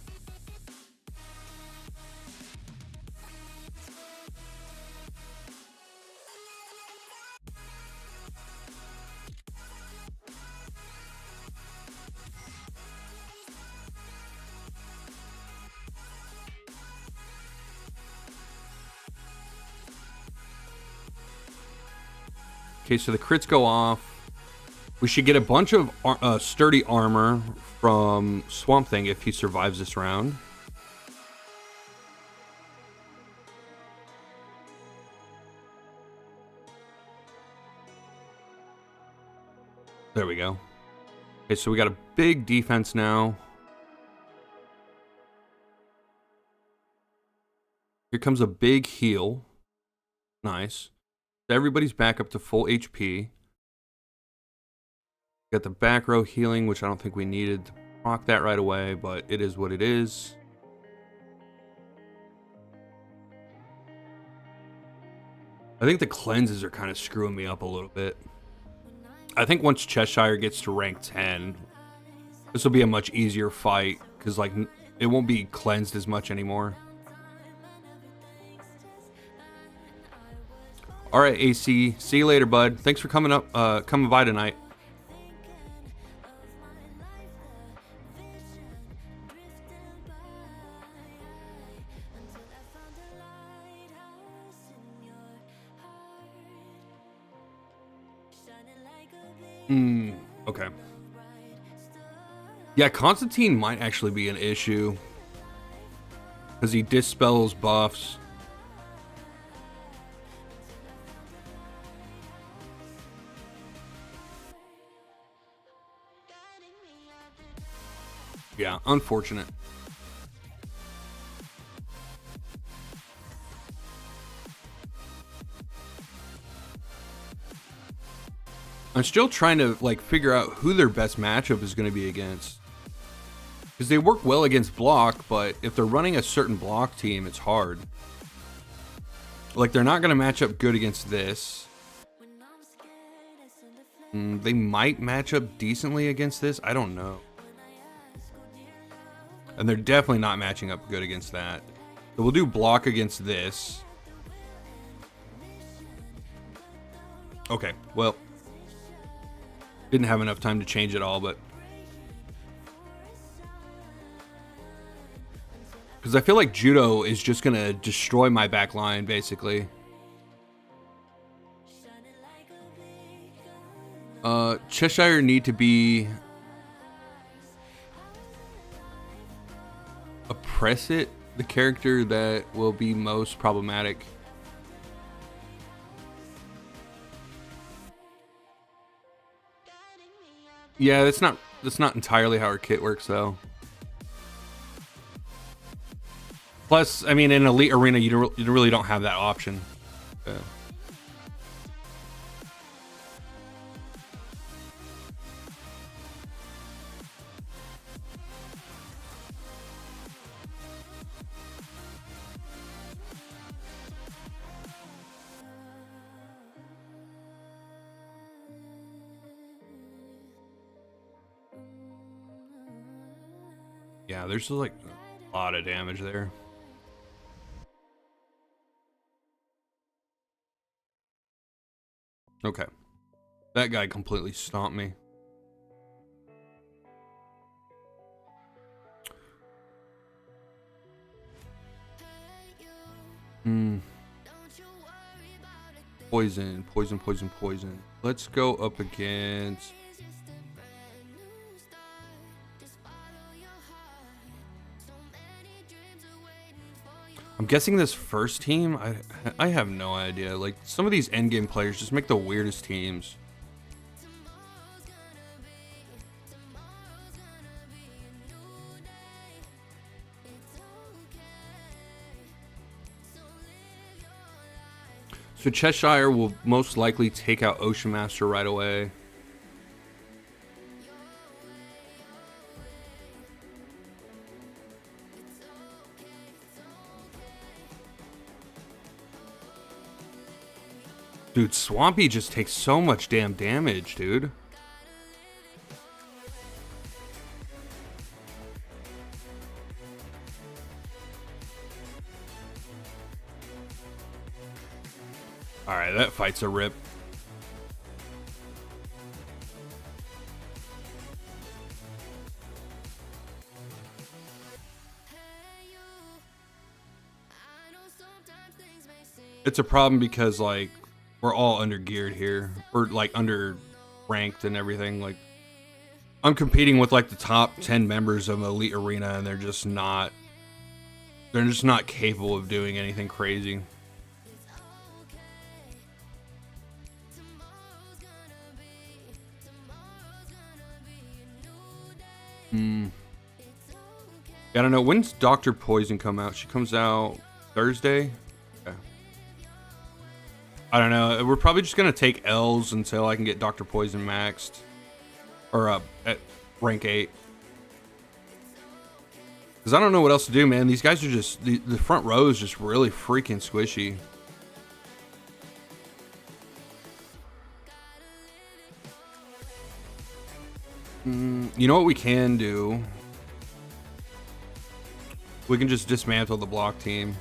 Okay, so the crits go off. We should get a bunch of sturdy armor from Swamp Thing if he survives this round. There we go. Okay, so we got a big defense now. Here comes a big heal. Nice. Everybody's back up to full HP. Got the back row healing, which I don't think we needed. proc that right away, but it is what it is. I think the cleanses are kind of screwing me up a little bit. I think once Cheshire gets to rank 10, this will be a much easier fight, because like it won't be cleansed as much anymore. All right, AC. See you later, bud. Thanks for coming by tonight. Okay. Yeah, Constantine might actually be an issue, because he dispels buffs. Yeah, unfortunate. I'm still trying to like figure out who their best matchup is going to be against, because they work well against block, but if they're running a certain block team, it's hard. Like they're not going to match up good against this. They might match up decently against this. I don't know. And they're definitely not matching up good against that. So we'll do block against this. Okay, well, didn't have enough time to change it all, but because I feel like Judo is just gonna destroy my back line, basically. Cheshire need to be Oppress It, the character that will be most problematic. Yeah, that's not entirely how our kit works though. Plus, I mean, in Elite Arena, you really don't have that option. Yeah, there's just like a lot of damage there. Okay. That guy completely stomped me. Poison, poison, poison, poison. Let's go up against... I'm guessing this first team, I have no idea. Like, some of these endgame players just make the weirdest teams. So Cheshire will most likely take out Ocean Master right away. Dude, Swampy just takes so much damn damage, dude. Alright, that fight's a rip. It's a problem because, like, we're all under geared here, or like under ranked and everything. Like, I'm competing with like the top 10 members of Elite Arena, and they're just not capable of doing anything crazy. I don't know, when's Dr. Poison come out? She comes out Thursday? Okay. I don't know. We're probably just gonna take L's until I can get Dr. Poison maxed, or at rank 8. Because I don't know what else to do, man. These guys are just, the front row is just really freaking squishy. You know what we can do? We can just dismantle the block team.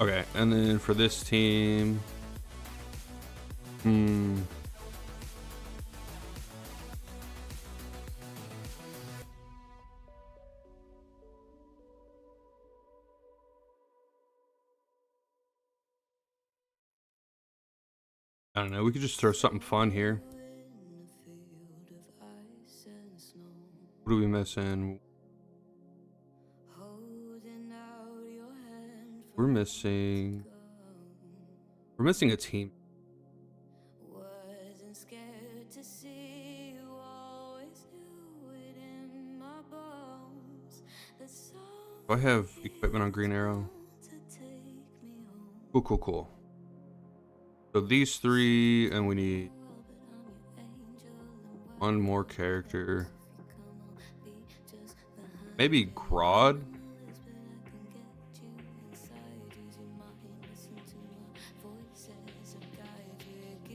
Okay, and then for this team, I don't know. We could just throw something fun here. What are we missing? We're missing a team. Do I have equipment on Green Arrow? Cool. So these three, and we need one more character. Maybe Grodd?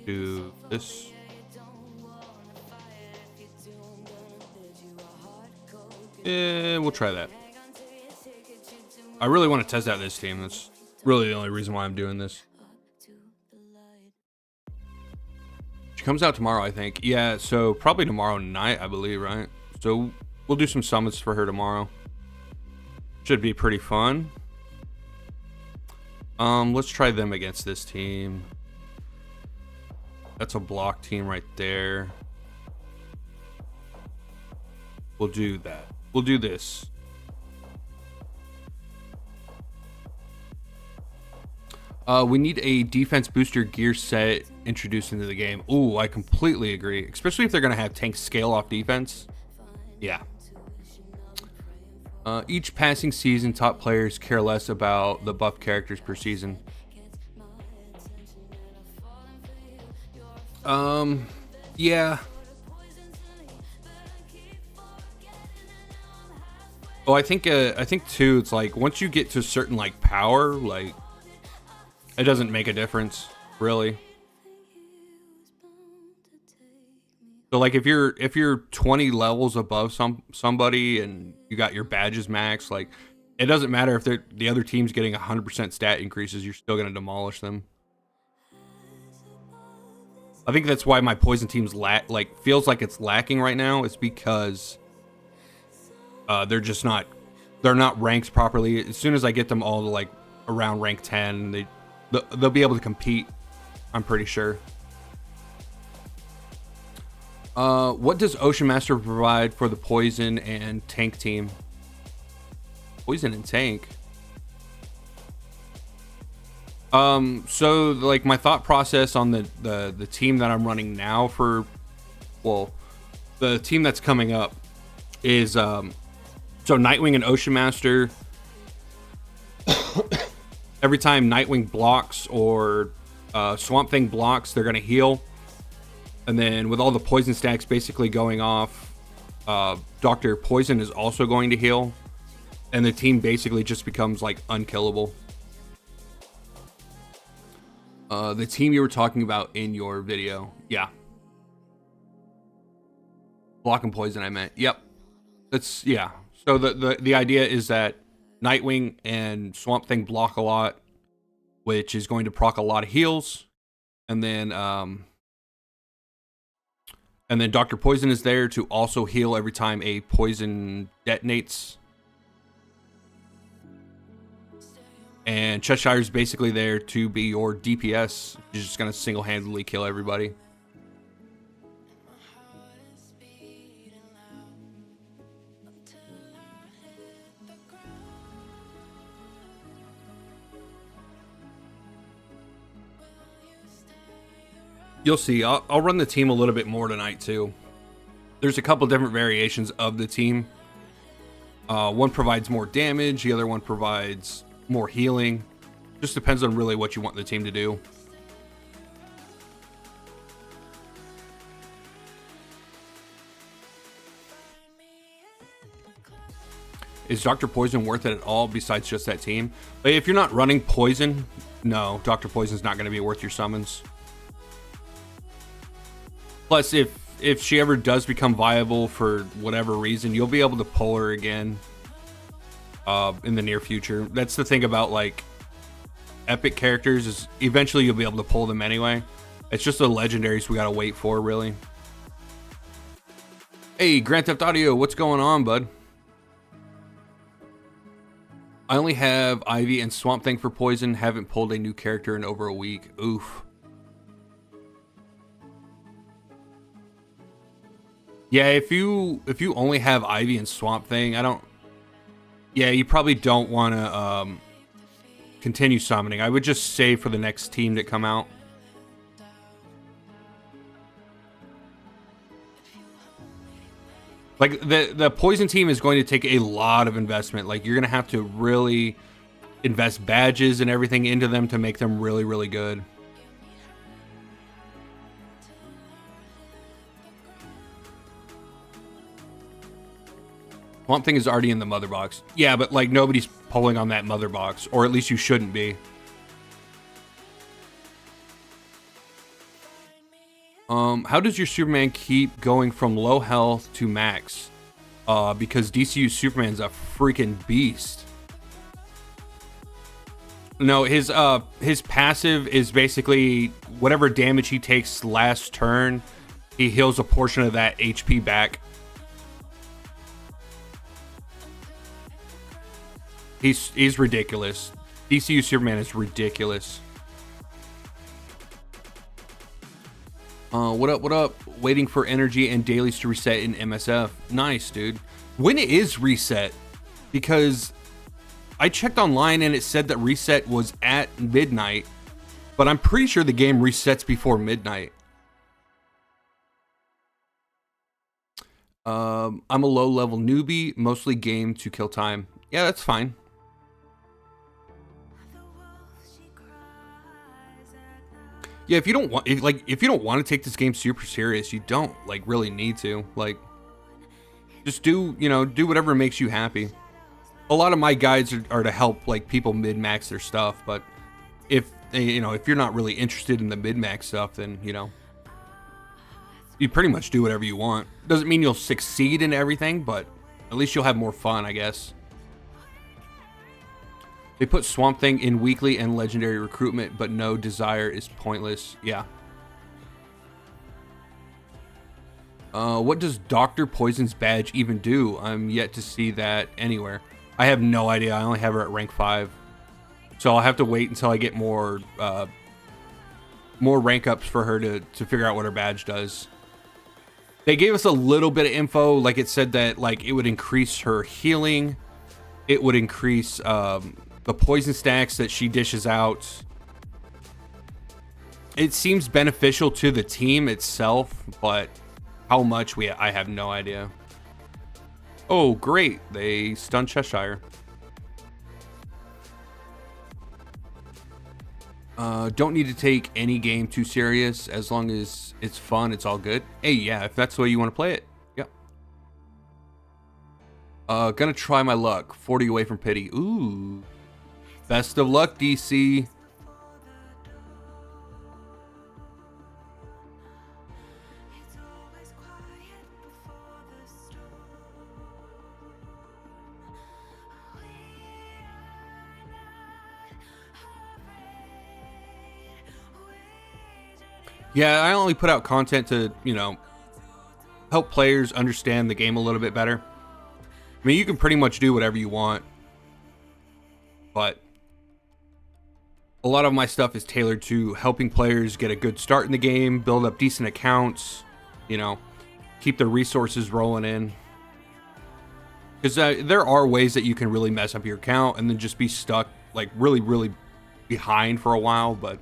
Do this. Yeah, we'll try that. I really want to test out this team. That's really the only reason why I'm doing this. She comes out tomorrow, I think. Yeah, so probably tomorrow night, I believe, right? So we'll do some summons for her tomorrow. Should be pretty fun. Let's try them against this team. That's a block team right there. We'll do that. We'll do this. We need a defense booster gear set introduced into the game. Ooh, I completely agree. Especially if they're going to have tanks scale off defense. Yeah. Each passing season, top players care less about the buff characters per season. Yeah. Oh, I think too, it's like once you get to a certain like power, like it doesn't make a difference, really. So like if you're 20 levels above somebody and you got your badges max, like it doesn't matter if the other team's getting 100% stat increases, you're still gonna demolish them. I think that's why my poison team's feels like it's lacking right now. It's because they're not ranked properly. As soon as I get them all to like around rank 10, they'll be able to compete, I'm pretty sure. What does Ocean Master provide for the poison and tank team? Poison and tank. So like my thought process on the team that I'm running now for, well, the team that's coming up is so Nightwing and Ocean Master. Every time Nightwing blocks or Swamp Thing blocks, they're gonna heal. And then with all the poison stacks basically going off, Dr. Poison is also going to heal. And the team basically just becomes like unkillable. The team you were talking about in your video. Yeah. Block and poison, I meant. Yep. That's, yeah. So the idea is that Nightwing and Swamp Thing block a lot, which is going to proc a lot of heals. And then Dr. Poison is there to also heal every time a poison detonates. And Cheshire's basically there to be your DPS. You're just going to single-handedly kill everybody. You'll see. I'll run the team a little bit more tonight, too. There's a couple different variations of the team. One provides more damage, the other one provides more healing. Just depends on really what you want the team to do. Is Dr. Poison worth it at all besides just that team? But if you're not running Poison, no, Dr. Poison's not going to be worth your summons. Plus, if she ever does become viable for whatever reason, you'll be able to pull her again in the near future. That's the thing about like epic characters, is eventually you'll be able to pull them anyway. It's just the legendaries we gotta wait for, really. Hey, Grand Theft Audio, what's going on, bud? I only have Ivy and Swamp Thing for Poison. Haven't pulled a new character in over a week. Oof. Yeah, if you only have Ivy and Swamp Thing, yeah, you probably don't want to continue summoning. I would just save for the next team that come out. Like the Poison team is going to take a lot of investment. Like you're gonna have to really invest badges and everything into them to make them really, really good. Swamp Thing is already in the mother box. Yeah, but like nobody's pulling on that mother box, or at least you shouldn't be. How does your Superman keep going from low health to max? Because DCU Superman's a freaking beast. No, his passive is basically whatever damage he takes last turn, he heals a portion of that HP back. He's ridiculous. DCU Superman is ridiculous. What up, what up? Waiting for energy and dailies to reset in MSF. Nice, dude. When it is reset, because I checked online and it said that reset was at midnight, but I'm pretty sure the game resets before midnight. I'm a low-level newbie, mostly game to kill time. Yeah, that's fine. Yeah, if you don't want, if you don't want to take this game super serious, you don't like really need to. Like, just do whatever makes you happy. A lot of my guides are to help like people min-max their stuff, but if you're not really interested in the min-max stuff, then you pretty much do whatever you want. Doesn't mean you'll succeed in everything, but at least you'll have more fun, I guess. They put Swamp Thing in weekly and legendary recruitment, but no desire is pointless. Yeah. What does Dr. Poison's badge even do? I'm yet to see that anywhere. I have no idea. I only have her at rank 5. So I'll have to wait until I get more rank ups for her to figure out what her badge does. They gave us a little bit of info. Like it said that like it would increase her healing. It would increase the poison stacks that she dishes out. It seems beneficial to the team itself, but how much I have no idea. Oh, great. They stunned Cheshire. Don't need to take any game too serious. As long as it's fun, it's all good. Hey, yeah, if that's the way you want to play it. Yep. Gonna try my luck. 40 away from pity. Ooh. Best of luck, DC. Yeah, I only put out content to, help players understand the game a little bit better. I mean, you can pretty much do whatever you want, but a lot of my stuff is tailored to helping players get a good start in the game, build up decent accounts, keep their resources rolling in. Because there are ways that you can really mess up your account and then just be stuck, like, really, really behind for a while, but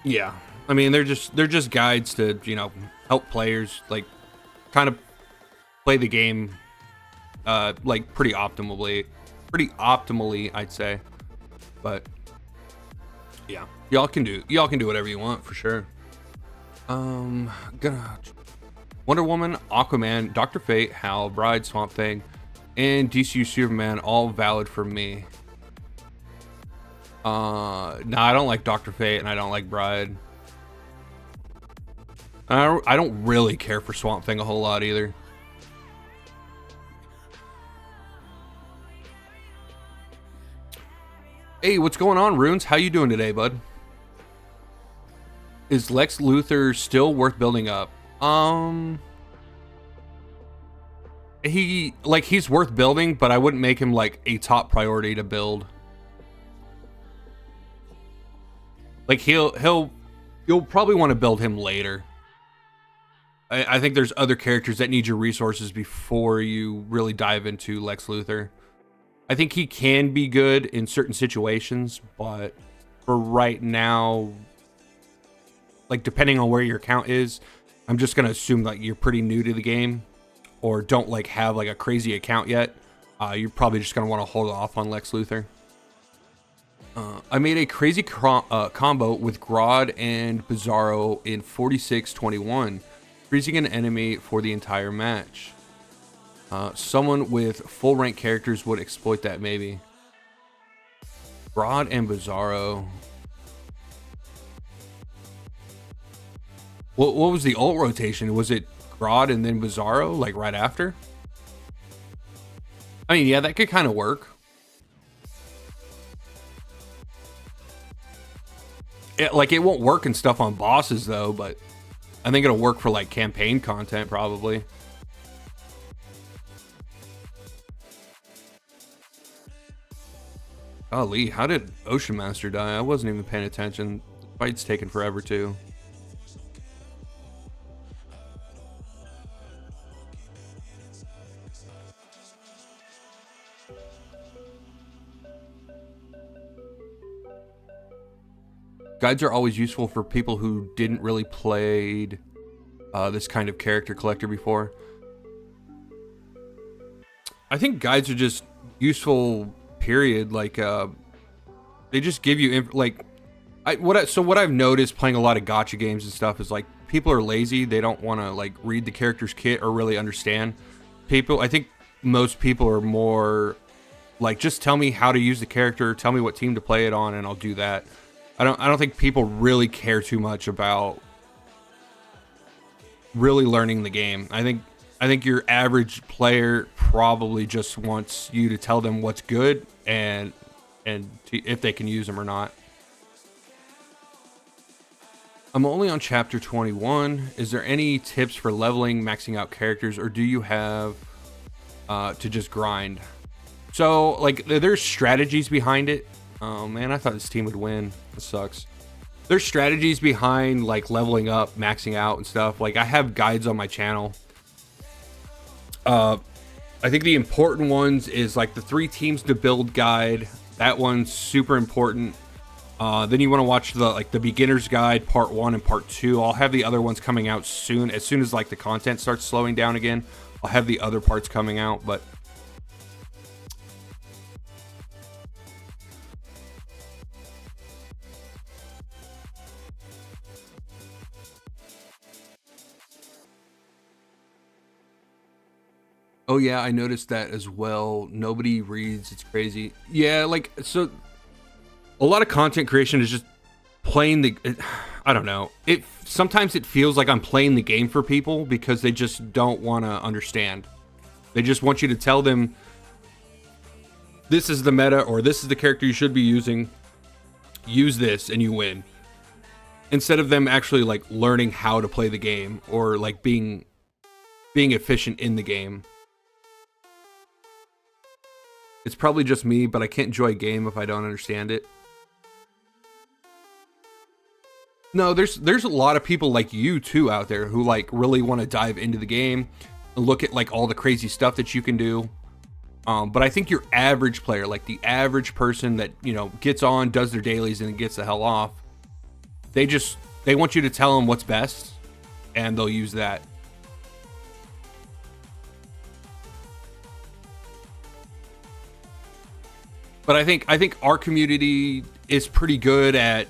Yeah, I mean they're just guides to help players like kind of play the game like pretty optimally I'd say. But yeah, y'all can do whatever you want for sure. Gonna Wonder Woman, Aquaman, Doctor Fate, Hal, Bride, Swamp Thing, and DCU Superman all valid for me. No, I don't like Doctor Fate and I don't like Bride. I don't really care for Swamp Thing a whole lot either. Hey, what's going on, Runes? How you doing today, bud? Is Lex Luthor still worth building up? He's worth building, but I wouldn't make him like a top priority to build. Like you'll probably want to build him later. I think there's other characters that need your resources before you really dive into Lex Luthor. I think he can be good in certain situations, but for right now, like depending on where your account is, I'm just gonna assume like you're pretty new to the game or don't like have like a crazy account yet. You're probably just gonna want to hold off on Lex Luthor. I made a crazy combo with Grodd and Bizarro in 46-21, freezing an enemy for the entire match. Someone with full rank characters would exploit that maybe. Grodd and Bizarro. What was the ult rotation? Was it Grodd and then Bizarro like right after? I mean, yeah, that could kind of work. It won't work and stuff on bosses though, but I think it'll work for like campaign content probably. Golly, how did Ocean Master die? I wasn't even paying attention. The fight's taking forever too. Guides are always useful for people who didn't really played this kind of character collector before. I think guides are just useful, period. Like they just give you what I've noticed playing a lot of gacha games and stuff is like people are lazy. They don't want to like read the character's kit or really understand. I think most people are more like, just tell me how to use the character, tell me what team to play it on, and I'll do that. I don't think people really care too much about really learning the game. I think your average player probably just wants you to tell them what's good and if they can use them or not. I'm only on chapter 21. Is there any tips for leveling, maxing out characters, or do you have to just grind? So like there's strategies behind it. Oh man, I thought this team would win. This sucks. There's strategies behind like leveling up, maxing out and stuff. Like I have guides on my channel. I think the important ones is like the 3 teams to build guide. That one's super important. Then you want to watch the beginner's guide part 1 and part 2. I'll have the other ones coming out soon. As soon as like the content starts slowing down again, I'll have the other parts coming out, but oh yeah, I noticed that as well. Nobody reads. It's crazy. Yeah, like, so a lot of content creation is just playing I don't know. Sometimes it feels like I'm playing the game for people because they just don't want to understand. They just want you to tell them this is the meta or this is the character you should be using. Use this and you win. Instead of them actually like learning how to play the game or like being efficient in the game. It's probably just me, but I can't enjoy a game if I don't understand it. No, there's a lot of people like you too out there who like really want to dive into the game and look at like all the crazy stuff that you can do. But I think your average player, like the average person that, gets on, does their dailies and gets the hell off, they want you to tell them what's best, and they'll use that. But I think our community is pretty good at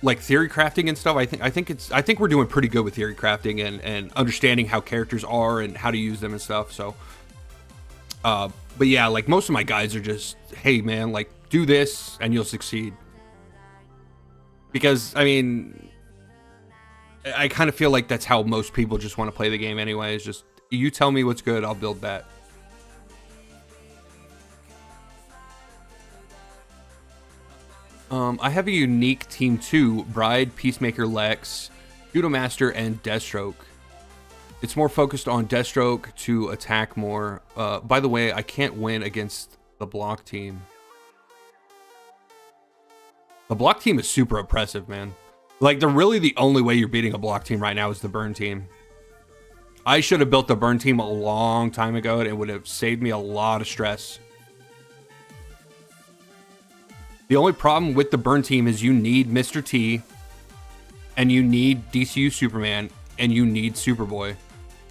like theory crafting and stuff. I think we're doing pretty good with theory crafting and understanding how characters are and how to use them and stuff. So but yeah, like most of my guides are just, hey man, like do this and you'll succeed. Because I mean, I kind of feel like that's how most people just want to play the game anyway. It's just, you tell me what's good, I'll build that. I have a unique team too: Bride, Peacemaker, Lex, Judo Master, and Deathstroke. It's more focused on Deathstroke to attack more. By the way, I can't win against the block team. The block team is super oppressive, man. Like, really the only way you're beating a block team right now is the burn team. I should have built the burn team a long time ago, and it would have saved me a lot of stress. The only problem with the burn team is you need Mr. T, and you need DCU Superman, and you need Superboy.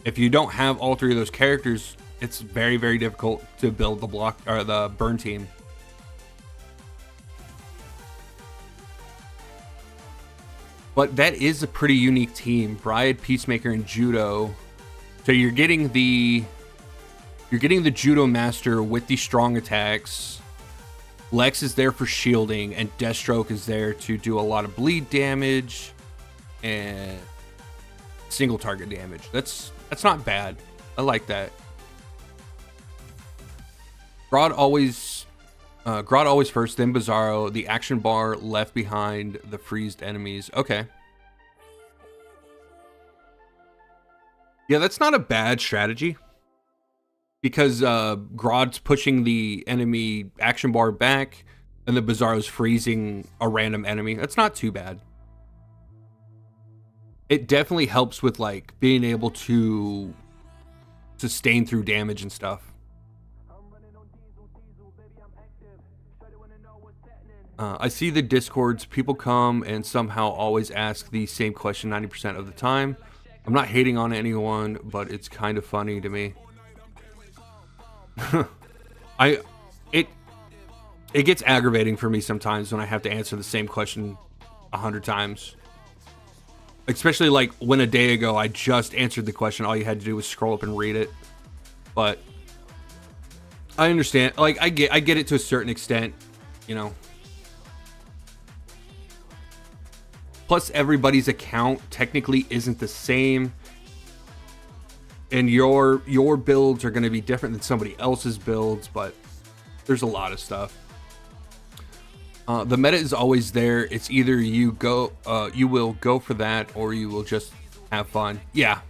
If you don't have all three of those characters, it's very, very difficult to build the block or the burn team. But that is a pretty unique team: Bride, Peacemaker, and Judo. So you're getting the Judo Master with the strong attacks. Lex is there for shielding, and Deathstroke is there to do a lot of bleed damage and single target damage. That's not bad. I like that. Grodd always first, then Bizarro. The action bar left behind the freezed enemies. Okay. Yeah, that's not a bad strategy. Because Grodd's pushing the enemy action bar back, and the Bizarro's freezing a random enemy. That's not too bad. It definitely helps with like being able to sustain through damage and stuff. I see the Discords. People come and somehow always ask the same question 90% of the time. I'm not hating on anyone, but it's kind of funny to me. It gets aggravating for me sometimes when I have to answer the same question 100 times. Especially like when a day ago I just answered the question, all you had to do was scroll up and read it. But I understand, like I get it to a certain extent, you know. Plus everybody's account technically isn't the same. And your builds are going to be different than somebody else's builds, but there's a lot of stuff. The meta is always there. It's either you will go for that, or you will just have fun. Yeah,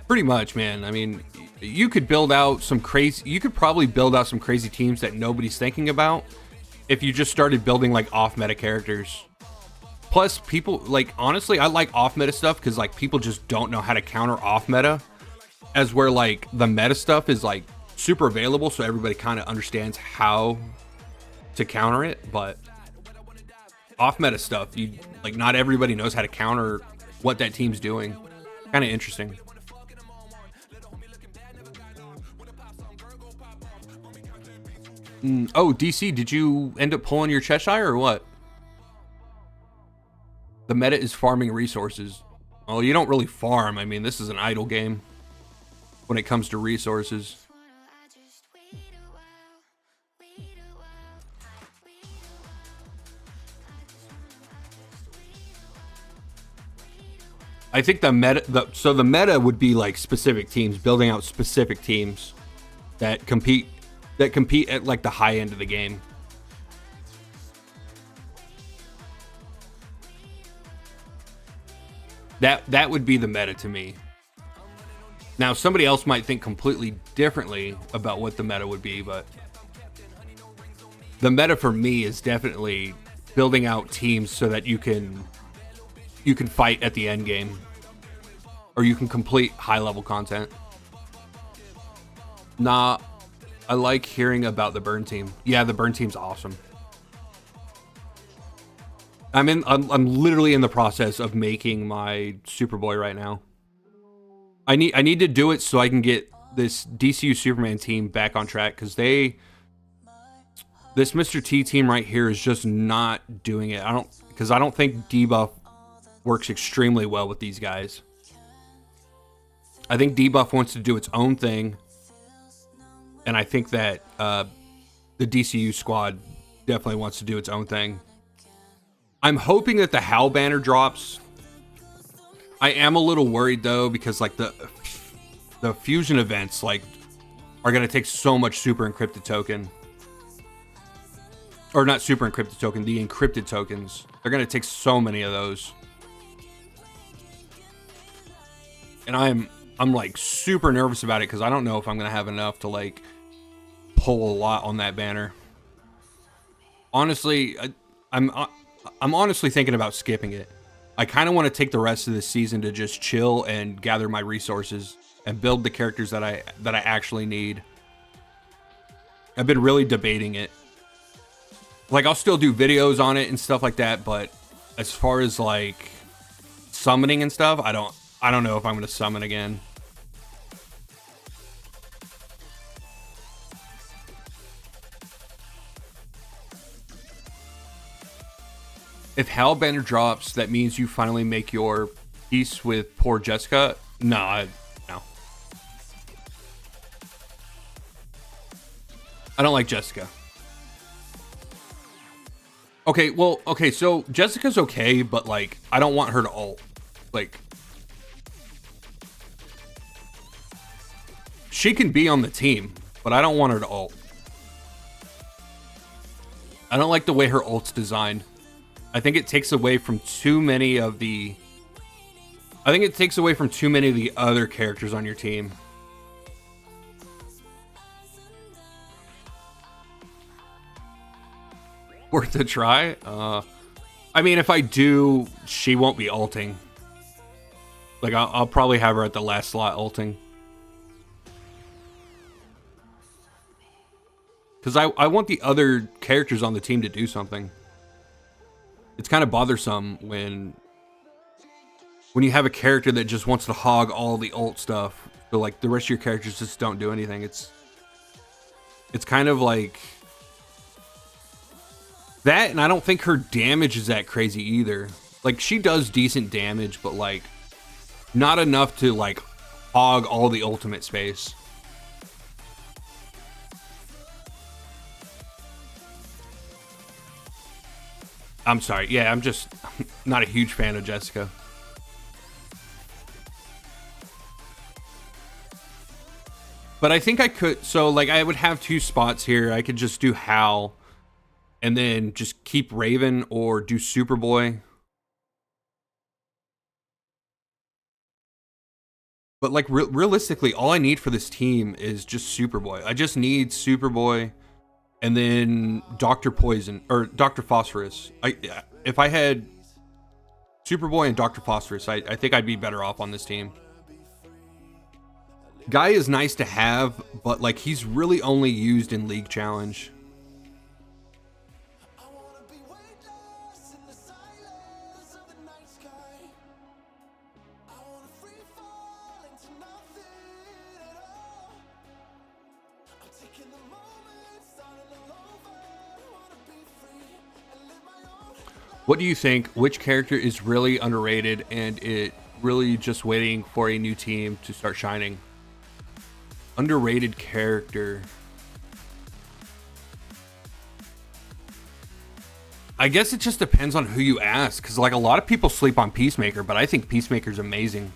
pretty much, man. I mean, you could build out some crazy. You could probably build out some crazy teams that nobody's thinking about if you just started building like off-meta characters. Plus, people, like, honestly, I like off-meta stuff because, like, people just don't know how to counter off-meta. As where, like, the meta stuff is, like, super available, so everybody kind of understands how to counter it. But off-meta stuff, like, not everybody knows how to counter what that team's doing. Kind of interesting. Oh, DC, did you end up pulling your Cheshire or what? The meta is farming resources. Well, you don't really farm. I mean, this is an idle game when it comes to resources. I think the meta would be like specific teams, building out specific teams that compete at like the high end of the game. That would be the meta to me. Now, somebody else might think completely differently about what the meta would be, but the meta for me is definitely building out teams so that you can fight at the end game, or you can complete high level content. Nah, I like hearing about the burn team. Yeah, the burn team's awesome. I'm literally in the process of making my Superboy right now. I need to do it so I can get this DCU Superman team back on track, because this Mr. T team right here is just not doing it. I don't think debuff works extremely well with these guys. I think debuff wants to do its own thing, and I think that the DCU squad definitely wants to do its own thing. I'm hoping that the Hal banner drops. I am a little worried though, because like the fusion events like are gonna take so much super encrypted token. Or not super encrypted token, the encrypted tokens. They're gonna take so many of those. And I'm like super nervous about it, because I don't know if I'm gonna have enough to like pull a lot on that banner. Honestly, I'm honestly thinking about skipping it. I kind of want to take the rest of the season to just chill and gather my resources and build the characters that I actually need. I've been really debating it. Like, I'll still do videos on it and stuff like that, but as far as like summoning and stuff, I don't know if I'm going to summon again. If Hal banner drops, that means you finally make your peace with poor Jessica. No. I don't like Jessica. Okay, well, okay, so Jessica's okay, but like, I don't want her to ult. Like, she can be on the team, but I don't want her to ult. I don't like the way her ult's designed. I think it takes away from too many of the... I think it takes away from too many of the other characters on your team. Worth a try? I mean, if I do, she won't be ulting. Like, I'll probably have her at the last slot ulting. Because I want the other characters on the team to do something. It's kind of bothersome when you have a character that just wants to hog all the ult stuff, but like the rest of your characters just don't do anything. It's kind of like that, and I don't think her damage is that crazy either. Like, she does decent damage, but like not enough to like hog all the ultimate space. I'm sorry. Yeah, I'm just not a huge fan of Jessica. But I think I could, so like I would have two spots here. I could just do Hal and then just keep Raven, or do Superboy. But like realistically, all I need for this team is just Superboy. I just need Superboy and then Dr. Poison, or Dr. Phosphorus. If I had Superboy and Dr. Phosphorus, I think I'd be better off on this team. Guy is nice to have, but like he's really only used in League Challenge. What do you think? Which character is really underrated and it really just waiting for a new team to start shining? Underrated character. I guess it just depends on who you ask, because like a lot of people sleep on Peacemaker, but I think Peacemaker's amazing.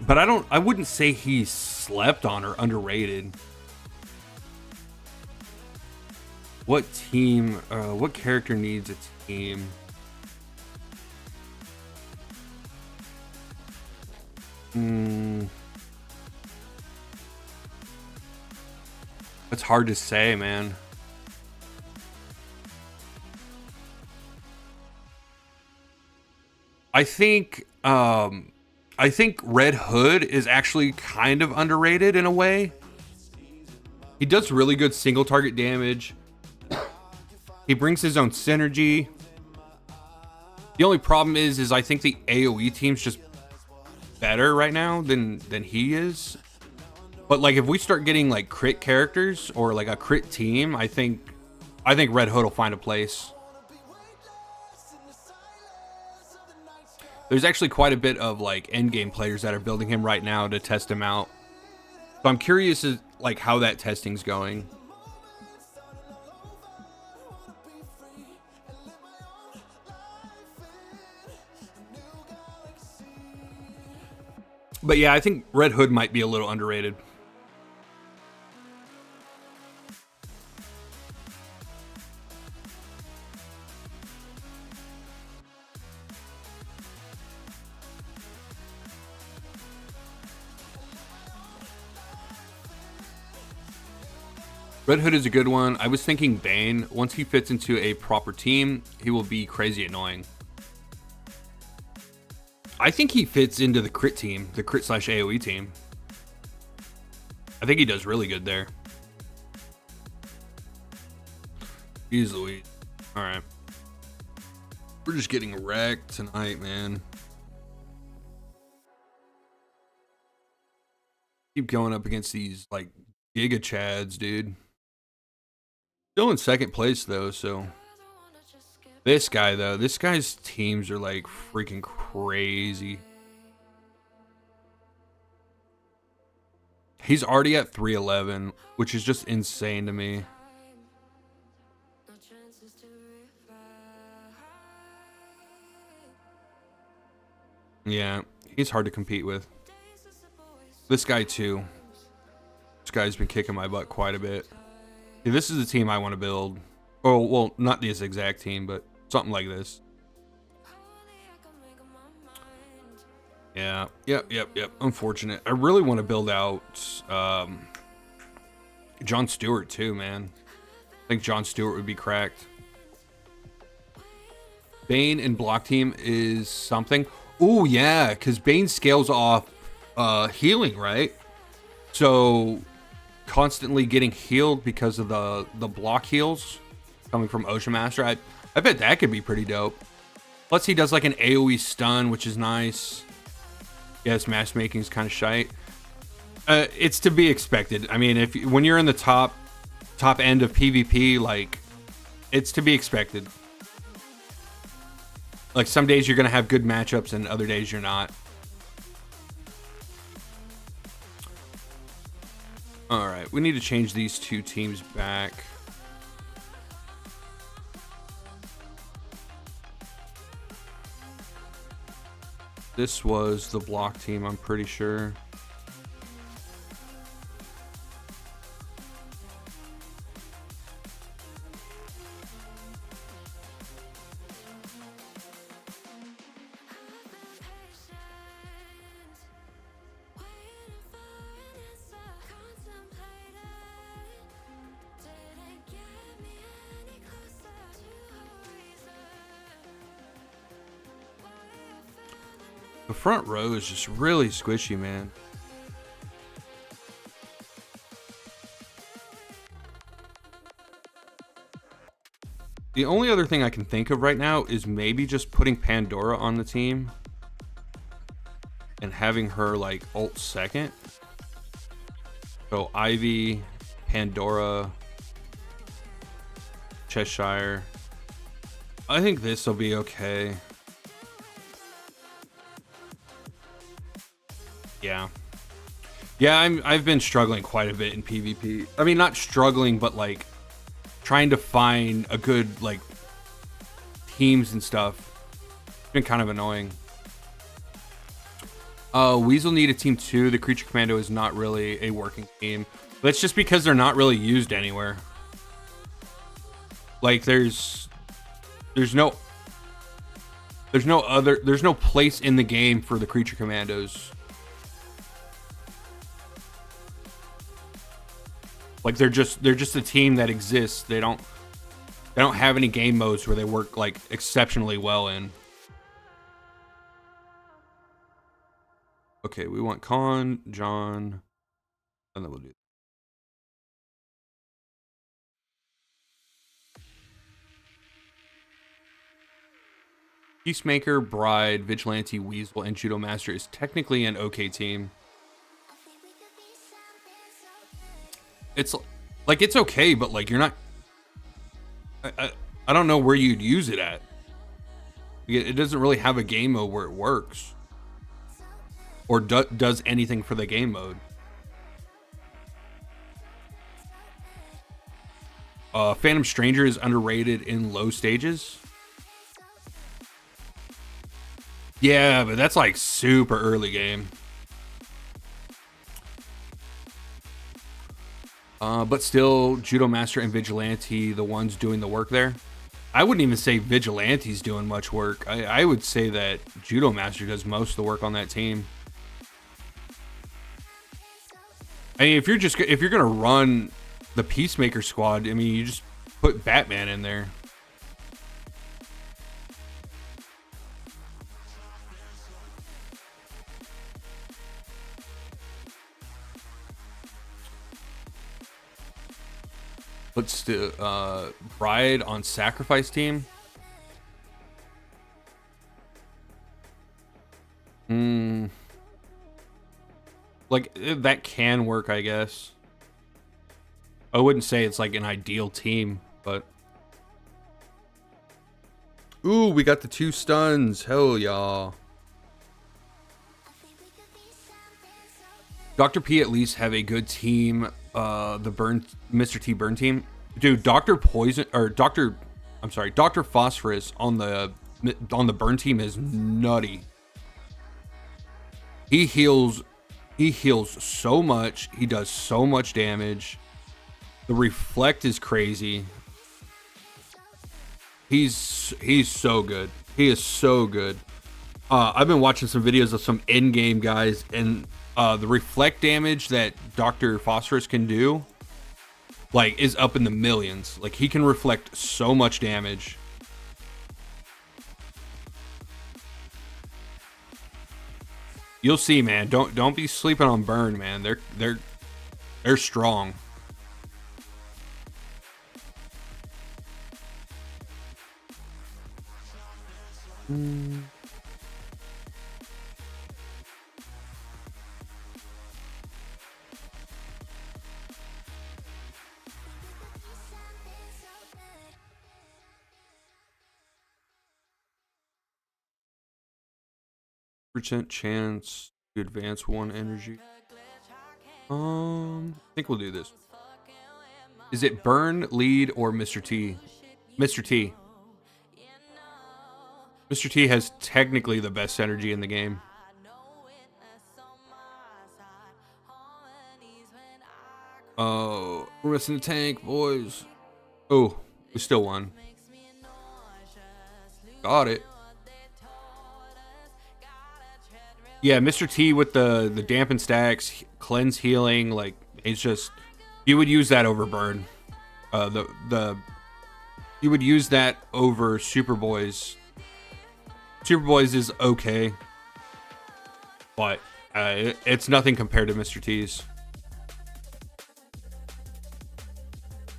But I wouldn't say he's slept on or underrated. What team, what character needs a team? It's hard to say, man. I think I think Red Hood is actually kind of underrated in a way. He does really good single target damage. He brings his own synergy. The only problem is I think the AoE team's just better right now than he is. But like if we start getting like crit characters or like a crit team, I think Red Hood will find a place. There's actually quite a bit of like endgame players that are building him right now to test him out. So I'm curious as like how that testing's going. But yeah, I think Red Hood might be a little underrated. Red Hood is a good one. I was thinking Bane. Once he fits into a proper team, he will be crazy annoying. I think he fits into the crit team, the crit / AoE team. I think he does really good there. Jeez Louise. Alright. We're just getting wrecked tonight, man. Keep going up against these, like, Giga Chads, dude. Still in second place, though, so... This guy, though, this guy's teams are, like, freaking crazy. He's already at 311, which is just insane to me. Yeah, he's hard to compete with. This guy, too. This guy's been kicking my butt quite a bit. Yeah, this is the team I want to build. Oh, well, not this exact team, but something like this. Yeah, yep. Unfortunate. I really want to build out John Stewart, too, man. I think John Stewart would be cracked. Bane and block team is something. Oh, yeah, because Bane scales off healing, right? So... constantly getting healed because of the block heals coming from Ocean Master. I bet that could be pretty dope. Plus he does like an AoE stun, which is nice. Yes, matchmaking is kind of shite. It's to be expected. I mean, when you're in the top end of PvP, like it's to be expected. Like some days you're gonna have good matchups and other days you're not. All right, we need to change these two teams back. This was the block team, I'm pretty sure. The front row is just really squishy, man. The only other thing I can think of right now is maybe just putting Pandora on the team and having her like ult second. So Ivy, Pandora, Cheshire. I think this will be okay. Yeah, I've been struggling quite a bit in PvP. I mean, not struggling, but like trying to find a good like teams and stuff. It's been kind of annoying. Weasel need a team too. The Creature Commando is not really a working team. That's just because they're not really used anywhere. Like there's no place in the game for the Creature Commandos. Like they're just a team that exists. They don't have any game modes where they work like exceptionally well in. Okay, we want Con, John, and then we'll do. Peacemaker, Bride, Vigilante, Weasel, and Judo Master is technically an okay team. It's like, it's okay, but like, you're not. I don't know where you'd use it at. It doesn't really have a game mode where it works or does anything for the game mode. Phantom Stranger is underrated in low stages. Yeah, but that's like super early game. But still, Judo Master and Vigilante, the ones doing the work there. I wouldn't even say Vigilante's doing much work. I would say that Judo Master does most of the work on that team. I mean, if you're gonna run the Peacemaker squad, I mean, you just put Batman in there. Let's do Bride on Sacrifice team. Like, that can work, I guess. I wouldn't say it's like an ideal team, but... Ooh, we got the 2 stuns. Hell yeah. Dr. P at least have a good team. Mr. T burn team. Dude, Dr. Phosphorus on the burn team is nutty. He heals so much. He does so much damage. The reflect is crazy. He's so good. He is so good. I've been watching some videos of some in-game guys, and the reflect damage that Dr. Phosphorus can do, like, is up in the millions. Like, he can reflect so much damage. You'll see, man. Don't be sleeping on burn, man. They're strong. Percent chance to advance 1 energy. I think we'll do this. Is it burn, lead, or Mr. T? Mr. T. Mr. T has technically the best synergy in the game. Oh, we're missing the tank, boys. Oh, we still won. Got it. Yeah, Mr. T with the dampen stacks, cleanse healing, like, it's just, you would use that over burn. You would use that over Superboys. Superboys is okay, but it's nothing compared to Mr. T's.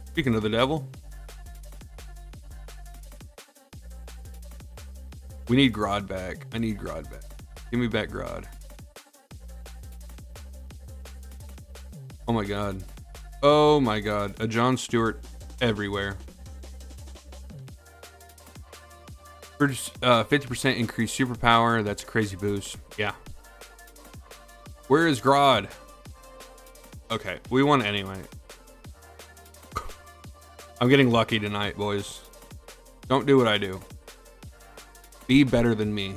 Speaking of the devil, we need Grodd back. I need Grodd back. Give me back Grodd. Oh my god. Oh my god. A John Stewart everywhere. 50% increased superpower. That's a crazy boost. Yeah. Where is Grodd? Okay, we won anyway. I'm getting lucky tonight, boys. Don't do what I do. Be better than me.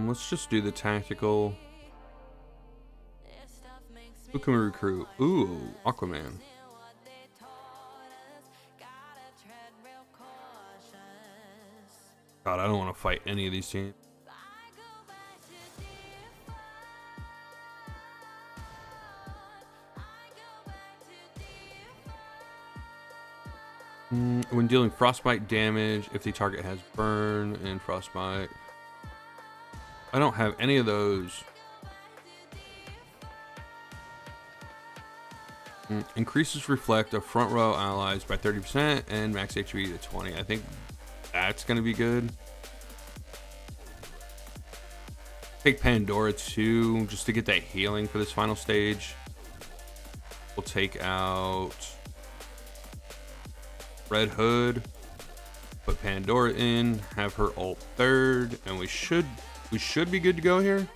Let's just do the tactical. Who can we recruit? Ooh, Aquaman. God, I don't want to fight any of these teams. When dealing frostbite damage, if the target has burn and frostbite. I don't have any of those. Increases reflect of front row allies by 30% and max HP to 20. I think that's going to be good. Take Pandora too, just to get that healing for this final stage. We'll take out Red Hood, put Pandora in, have her ult third, and we should be good to go here.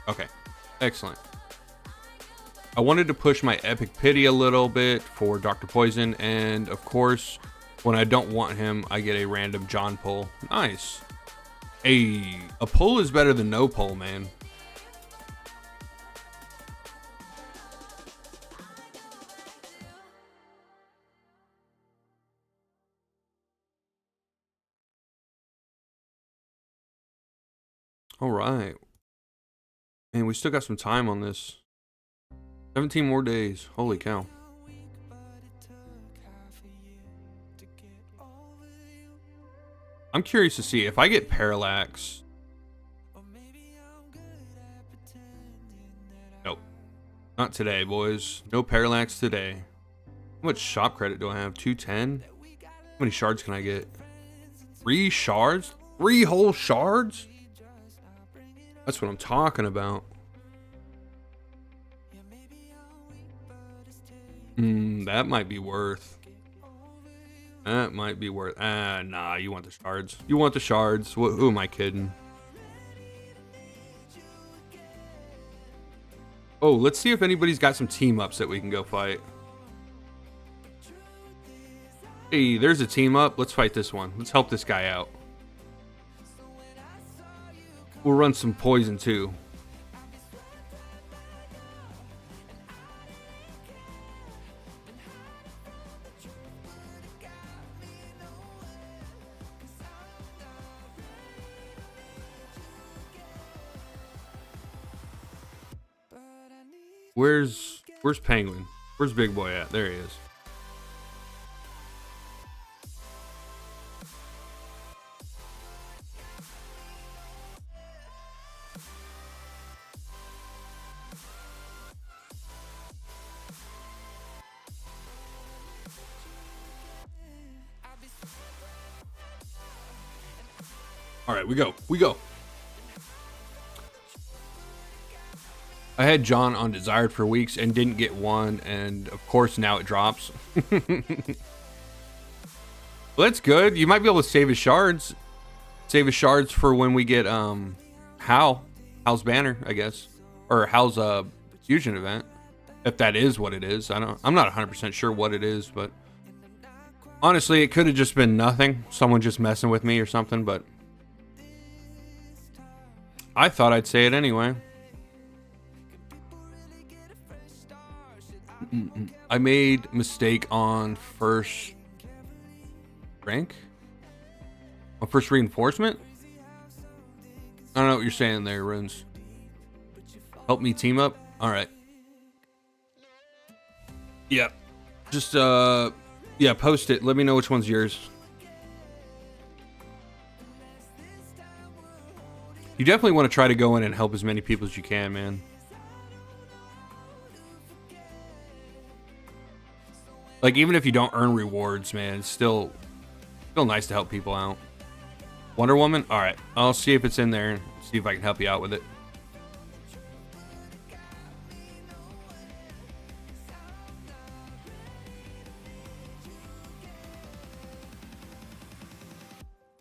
Okay, excellent. I wanted to push my Epic Pity a little bit for Dr. Poison, and of course, when I don't want him, I get a random John pull. Nice. A pull is better than no pull, man. All right. And we still got some time on this. 17 more days. Holy cow. I'm curious to see if I get Parallax. Nope. Not today, boys. No Parallax today. How much shop credit do I have? 210? How many shards can I get? 3 shards? 3 whole shards? That's what I'm talking about. That might be worth. That might be worth. Nah, you want the shards. You want the shards. Who am I kidding? Oh, let's see if anybody's got some team ups that we can go fight. Hey, there's a team up. Let's fight this one. Let's help this guy out. We'll run some poison too. Where's Penguin? Where's Big Boy at? There he is. All right, we go. I had John on Desired for weeks and didn't get one, and of course now it drops. Well, that's good. You might be able to save his shards. Save his shards for when we get Hal's banner, I guess. Or Hal's fusion event. If that is what it is. I'm not 100% sure what it is, but honestly, it could have just been nothing. Someone just messing with me or something, but I thought I'd say it anyway. I made mistake on first rank? On first reinforcement? I don't know what you're saying there, Runes. Help me team up? Alright. Yeah. Just, yeah, post it. Let me know which one's yours. You definitely want to try to go in and help as many people as you can, man. Like, even if you don't earn rewards, man, it's still nice to help people out. Wonder Woman? Alright, I'll see if it's in there and see if I can help you out with it.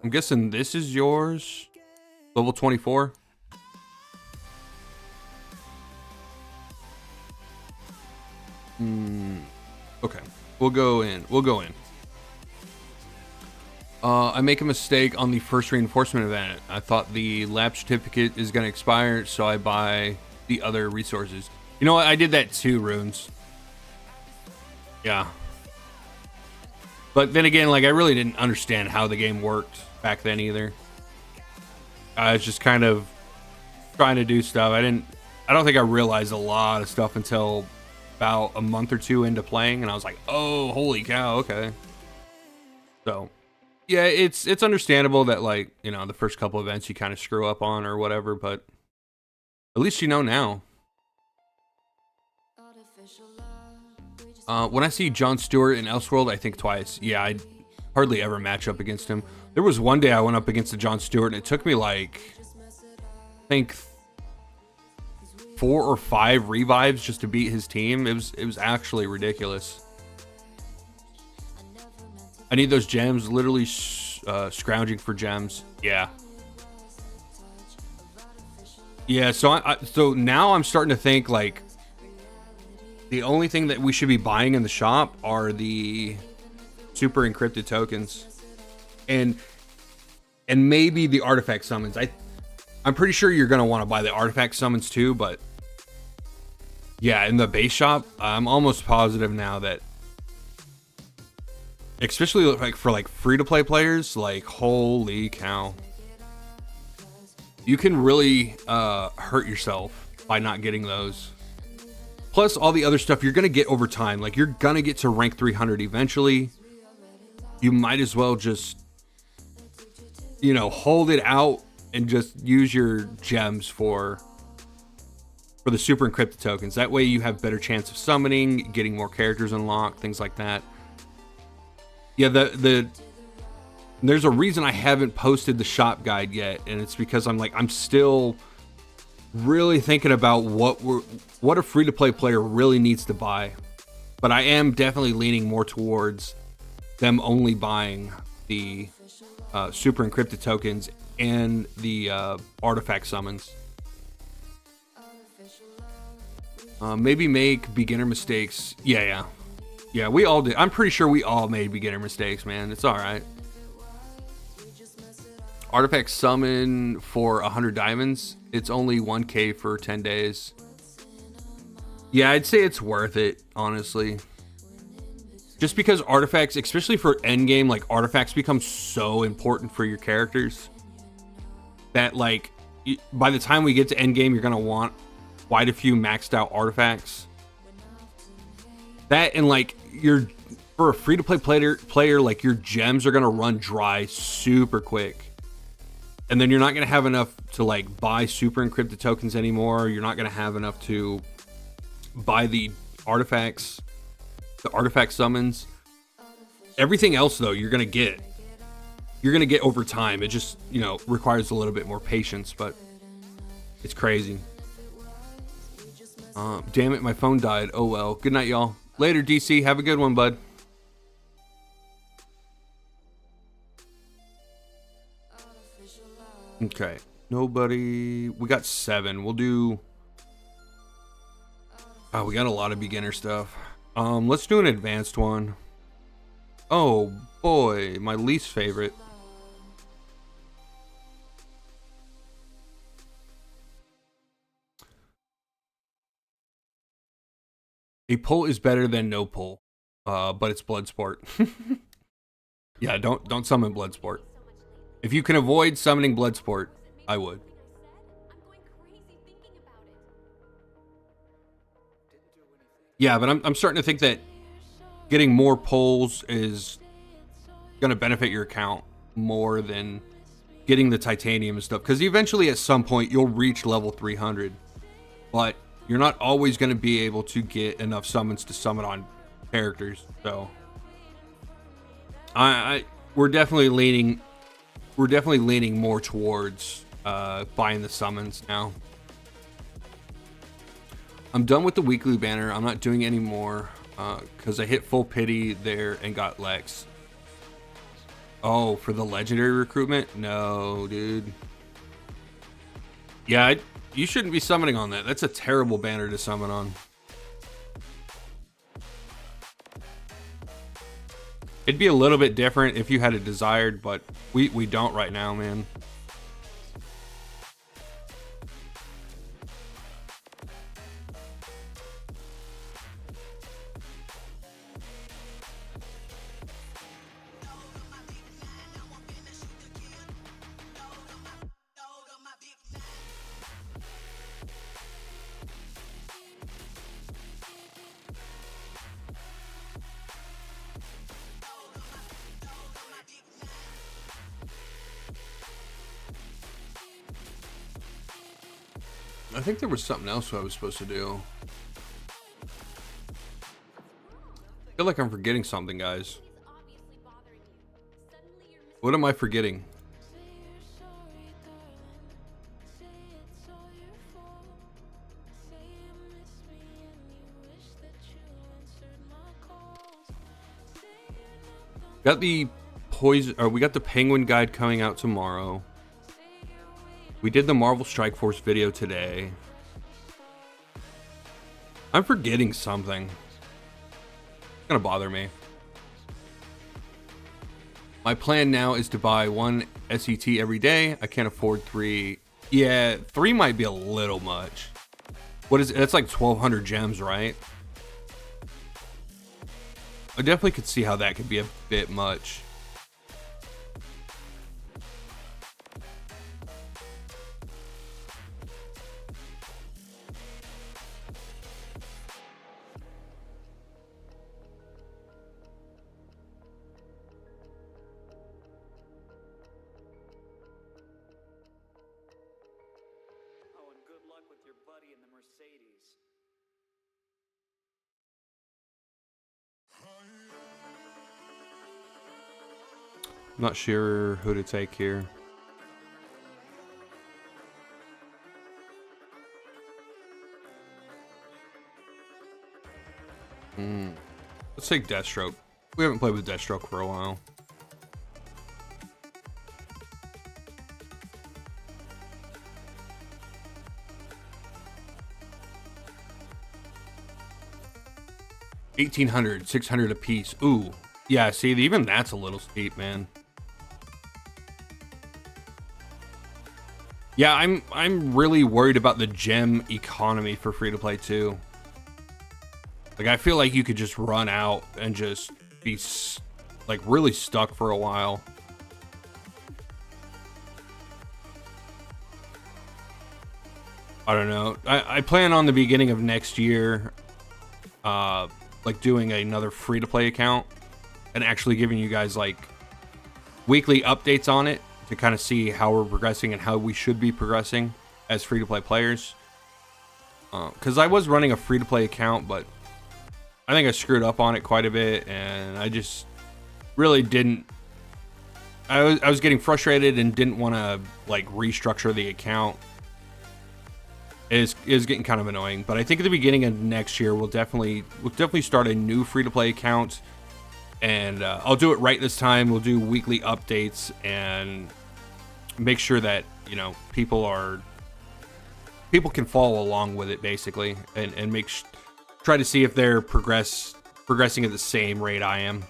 I'm guessing this is yours. Level 24. Okay. We'll go in. I make a mistake on the first reinforcement event. I thought the lab certificate is going to expire, so I buy the other resources. You know what? I did that too, Runes. Yeah. But then again, like, I really didn't understand how the game worked back then either. I was just kind of trying to do stuff. I don't think I realized a lot of stuff until about a month or two into playing, and I was like, oh, holy cow, okay. So yeah, it's understandable that, like, you know, the first couple events you kind of screw up on or whatever, but at least you know now. When I see Jon Stewart in Elseworld, I think twice. Yeah, I hardly ever match up against him. There was one day I went up against a Jon Stewart, and it took me like, I think 4 or 5 revives just to beat his team. It was actually ridiculous. I need those gems, literally scrounging for gems. Yeah. Yeah, so now I'm starting to think, like, the only thing that we should be buying in the shop are the super encrypted tokens. And maybe the artifact summons. I'm pretty sure you're going to want to buy the artifact summons too, but yeah, in the base shop, I'm almost positive now that, especially like for like free-to-play players, like, holy cow, you can really hurt yourself by not getting those. Plus all the other stuff you're gonna get over time. Like, you're gonna get to rank 300 eventually. You might as well just, you know, hold it out and just use your gems for the super encrypted tokens. That way you have better chance of summoning, getting more characters unlocked, things like that. Yeah, there's a reason I haven't posted the shop guide yet, and it's because I'm still really thinking about what a free-to-play player really needs to buy. But I am definitely leaning more towards them only buying the super encrypted tokens and the artifact summons. Maybe make beginner mistakes. Yeah, we all did. I'm pretty sure we all made beginner mistakes, man. It's all right. Artifact summon for 100 diamonds. It's only 1k for 10 days. Yeah, I'd say it's worth it, honestly. Just because artifacts, especially for endgame, like, artifacts become so important for your characters that, like, by the time we get to endgame, you're gonna want quite a few maxed out artifacts. That, and like, for a free-to-play player, like, your gems are gonna run dry super quick. And then you're not going to have enough to, like, buy super encrypted tokens anymore. You're not going to have enough to buy the artifacts, the artifact summons. Everything else, though, you're going to get. You're going to get over time. It just, you know, requires a little bit more patience, but it's crazy. Damn it, my phone died. Oh, well. Good night, y'all. Later, DC. Have a good one, bud. Okay, nobody. We got 7. We'll do. Oh, we got a lot of beginner stuff. Let's do an advanced one. Oh boy, my least favorite. A pull is better than no pull, but it's Bloodsport. Yeah, don't summon Bloodsport. If you can avoid summoning Bloodsport, I would. Yeah, but I'm starting to think that getting more pulls is going to benefit your account more than getting the titanium and stuff. Because eventually, at some point, you'll reach level 300. But you're not always going to be able to get enough summons to summon on characters. So we're definitely leaning more towards buying the summons now. I'm done with the weekly banner. I'm not doing any more because I hit full pity there and got Lex. Oh, for the legendary recruitment? No, dude. Yeah, you shouldn't be summoning on that. That's a terrible banner to summon on. It'd be a little bit different if you had it desired, but we don't right now, man. I think there was something else I was supposed to do. I feel like I'm forgetting something, guys. What am I forgetting? Got the poison, or we got the Penguin guide coming out tomorrow. We did the Marvel Strike Force video today. I'm forgetting something. It's gonna bother me. My plan now is to buy 1 SET every day. I can't afford 3. Yeah, 3 might be a little much. What is it? That's like 1,200 gems, right? I definitely could see how that could be a bit much. Oh, and good luck with your buddy in the Mercedes. I'm not sure who to take here. Let's take Deathstroke. We haven't played with Deathstroke for a while. $1,800, 600 a piece. Ooh, yeah. See, even that's a little steep, man. Yeah, I'm really worried about the gem economy for free to play too. Like, I feel like you could just run out and just be like really stuck for a while. I don't know. I plan on the beginning of next year, like doing another free to play account and actually giving you guys like weekly updates on it to kind of see how we're progressing and how we should be progressing as free to play players. Because I was running a free to play account, but I think I screwed up on it quite a bit, and I just really didn't. I was getting frustrated and didn't want to like restructure the account. Is getting kind of annoying, but I think at the beginning of next year we'll definitely start a new free to play account, and I'll do it right this time. We'll do weekly updates and make sure that, you know, people can follow along with it basically, and try to see if they're progressing at the same rate I am.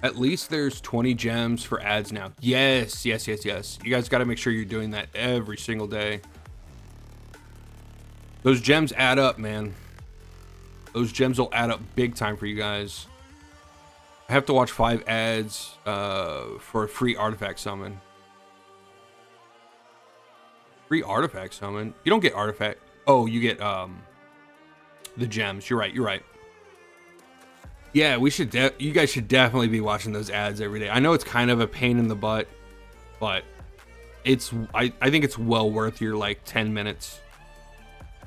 At least there's 20 gems for ads now. Yes. You guys got to make sure you're doing that every single day. Those gems add up, man. Those gems will add up big time for you guys. I have to watch 5 ads for a free artifact summon. Free artifact summon? You don't get artifact. Oh, you get the gems. You're right. Yeah, we should. You guys should definitely be watching those ads every day. I know it's kind of a pain in the butt, but it's. I think it's well worth your like 10 minutes.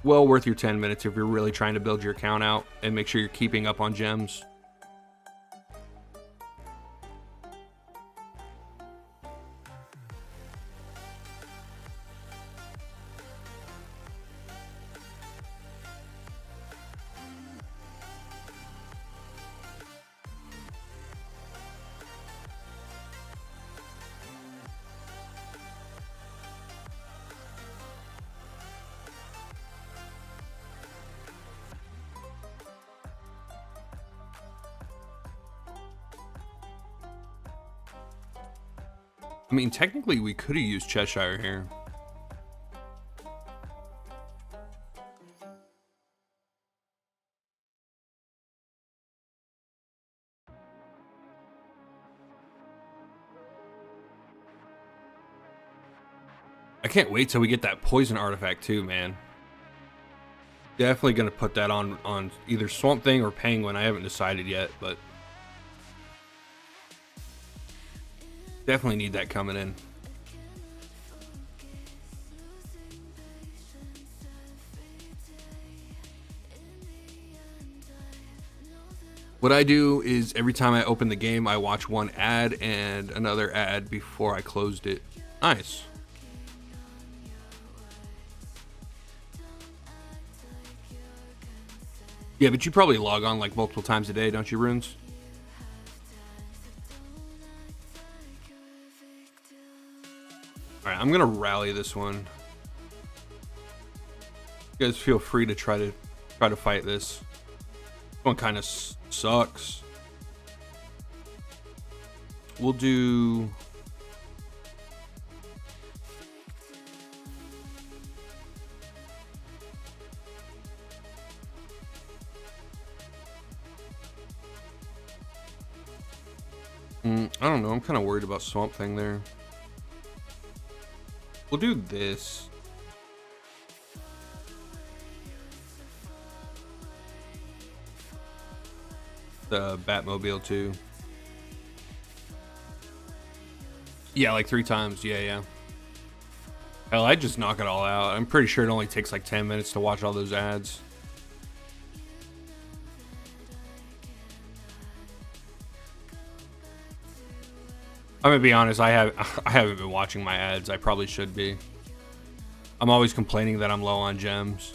Well worth your 10 minutes if you're really trying to build your account out and make sure you're keeping up on gems. I mean, technically, we could have used Cheshire here. I can't wait till we get that poison artifact too, man. Definitely gonna put that on either Swamp Thing or Penguin. I haven't decided yet, but Definitely need that coming in. What I do is every time I open the game, I watch one ad and another ad before I closed it. Nice. Yeah, but you probably log on like multiple times a day, don't you, Runes? All right, I'm gonna rally this one. You guys feel free to try to fight this. This one kind of sucks. We'll do. I don't know. I'm kind of worried about Swamp Thing there. We'll do this. The Batmobile too. Yeah, like 3 times. Yeah. Hell, I'd just knock it all out. I'm pretty sure it only takes like 10 minutes to watch all those ads. I'm gonna be honest, I haven't been watching my ads. I probably should be. I'm always complaining that I'm low on gems.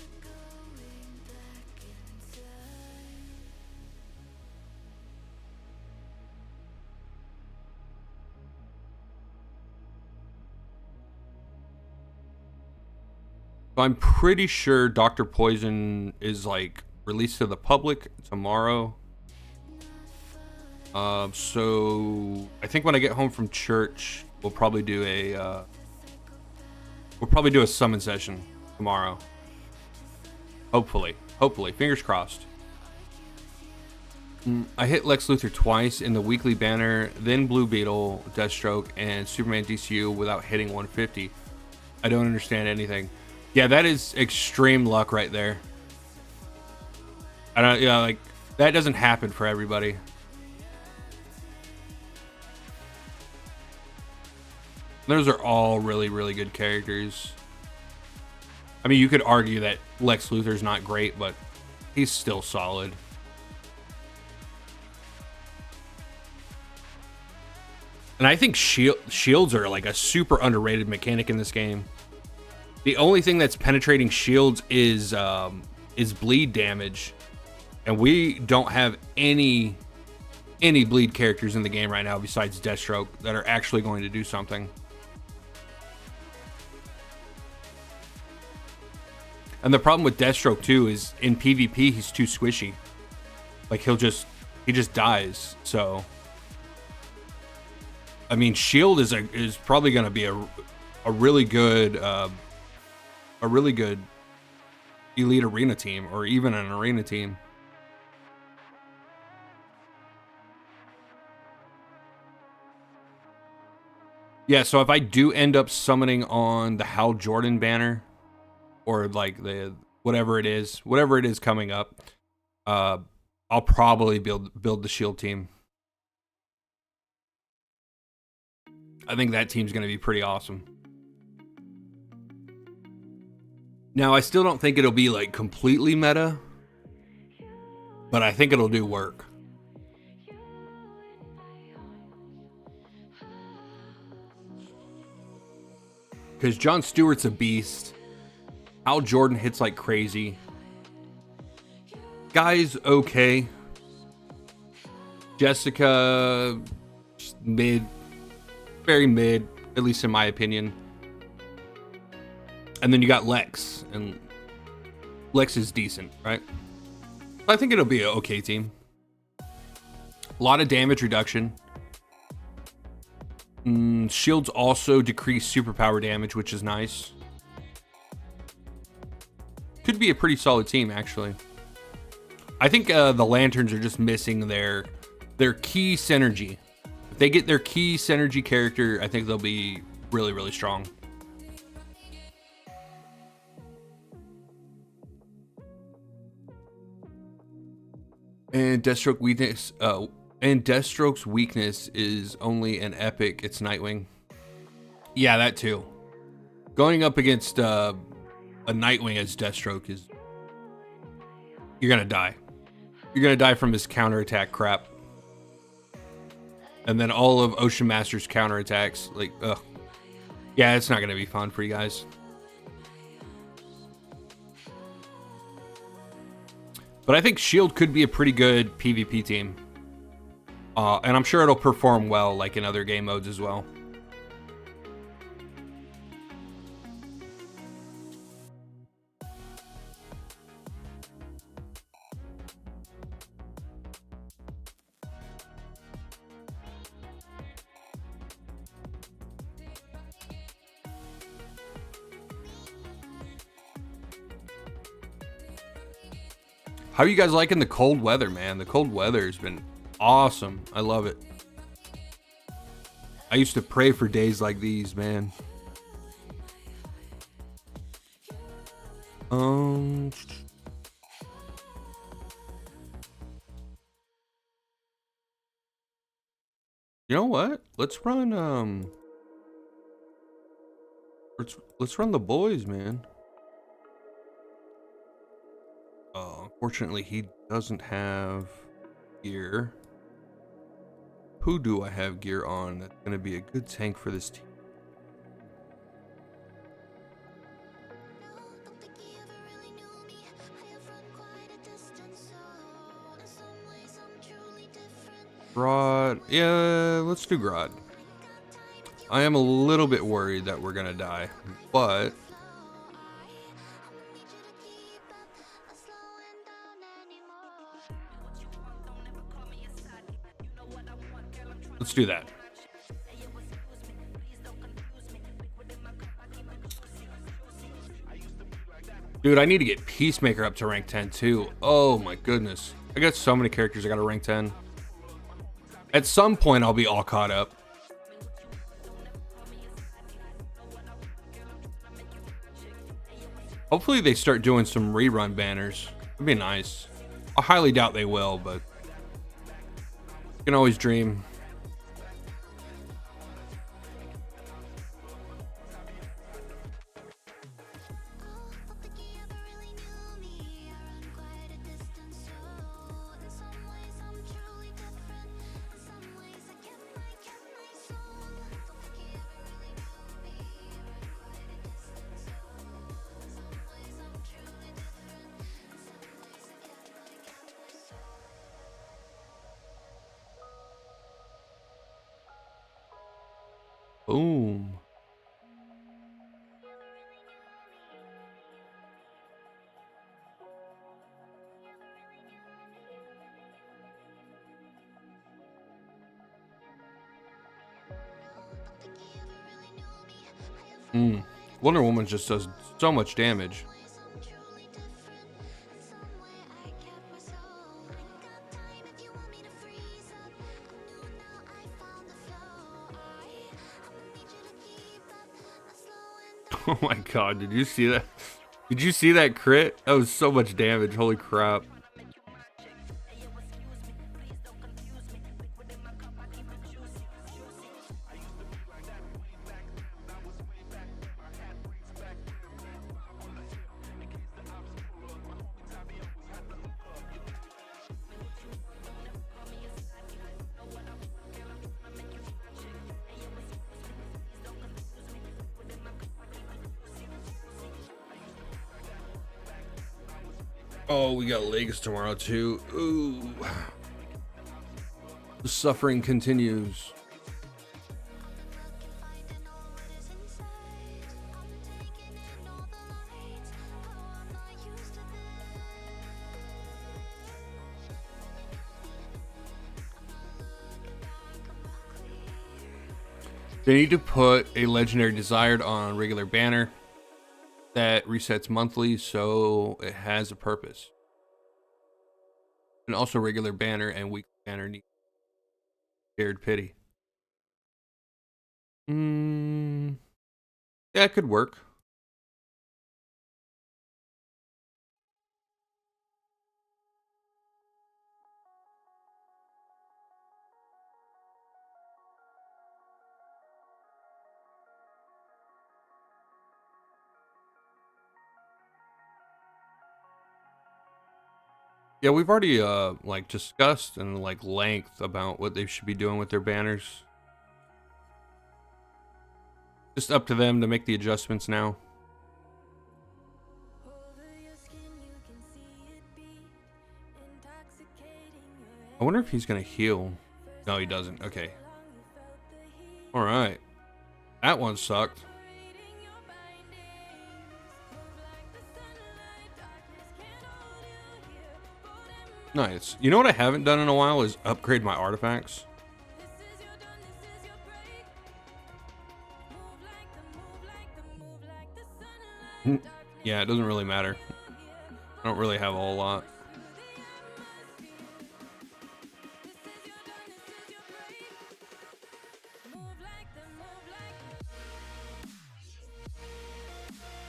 I'm pretty sure Dr. Poison is like released to the public tomorrow. So I think when I get home from church, we'll probably do a summon session tomorrow. Hopefully, fingers crossed. I hit Lex Luthor twice in the weekly banner, then Blue Beetle, Deathstroke, and Superman DCU without hitting 150. I don't understand anything. Yeah, that is extreme luck right there. Like that doesn't happen for everybody. Those are all really, really good characters. I mean, you could argue that Lex Luthor's not great, but he's still solid. And I think shields are like a super underrated mechanic in this game. The only thing that's penetrating shields is bleed damage, and we don't have any bleed characters in the game right now besides Deathstroke that are actually going to do something. And the problem with Deathstroke too is in PvP he's too squishy. Like he just dies. So I mean, Shield is probably going to be a really good elite arena team, or even an arena team. Yeah, so if I do end up summoning on the Hal Jordan banner, or like the whatever it is coming up, I'll probably build the Shield team. I think that team's going to be pretty awesome. Now, I still don't think it'll be like completely meta, but I think it'll do work. Because Jon Stewart's a beast. Hal Jordan hits like crazy. Guy's okay. Jessica, mid. Very mid, at least in my opinion. And then you got Lex, and Lex is decent, right? I think it'll be an okay team. A lot of damage reduction. Shields also decrease superpower damage, which is nice. Could be a pretty solid team, actually. I think the Lanterns are just missing their key synergy. If they get their key synergy character, I think they'll be really, really strong. And Deathstroke weakness And Deathstroke's weakness is only an epic. It's Nightwing. Yeah, that too. Going up against a Nightwing as Deathstroke is... You're gonna die. You're gonna die from his counterattack crap. And then all of Ocean Master's counterattacks. Like, ugh. Yeah, it's not gonna be fun for you guys. But I think S.H.I.E.L.D. could be a pretty good PvP team. And I'm sure it'll perform well, like in other game modes as well. How are you guys liking the cold weather, man? The cold weather has been awesome. I love it. I used to pray for days like these, man. You know what? Let's run let's run the boys, man. Unfortunately, he doesn't have gear. Who do I have gear on that's going to be a good tank for this team? Grodd. Yeah, let's do Grodd. I am a little bit worried that we're going to die, but... let's do that. Dude, I need to get Peacemaker up to rank 10 too. Oh my goodness. I got so many characters I got to rank 10. At some point, I'll be all caught up. Hopefully they start doing some rerun banners. It'd be nice. I highly doubt they will, but you can always dream. Boom. Wonder Woman just does so much damage. Oh my god, did you see that? Did you see that crit? That was so much damage, holy crap. Oh, we got legs tomorrow too. Ooh. The suffering continues. They need to put a legendary desired on regular banner that resets monthly, so it has a purpose. And also regular banner and weekly banner need shared pity. Yeah, it could work. Yeah, we've already like discussed in like length about what they should be doing with their banners. Just up to them to make the adjustments now. I wonder if he's gonna heal. No, he doesn't. Okay. All right. That one sucked. Nice. You know what I haven't done in a while is upgrade my artifacts. Yeah, it doesn't really matter. I don't really have a whole lot.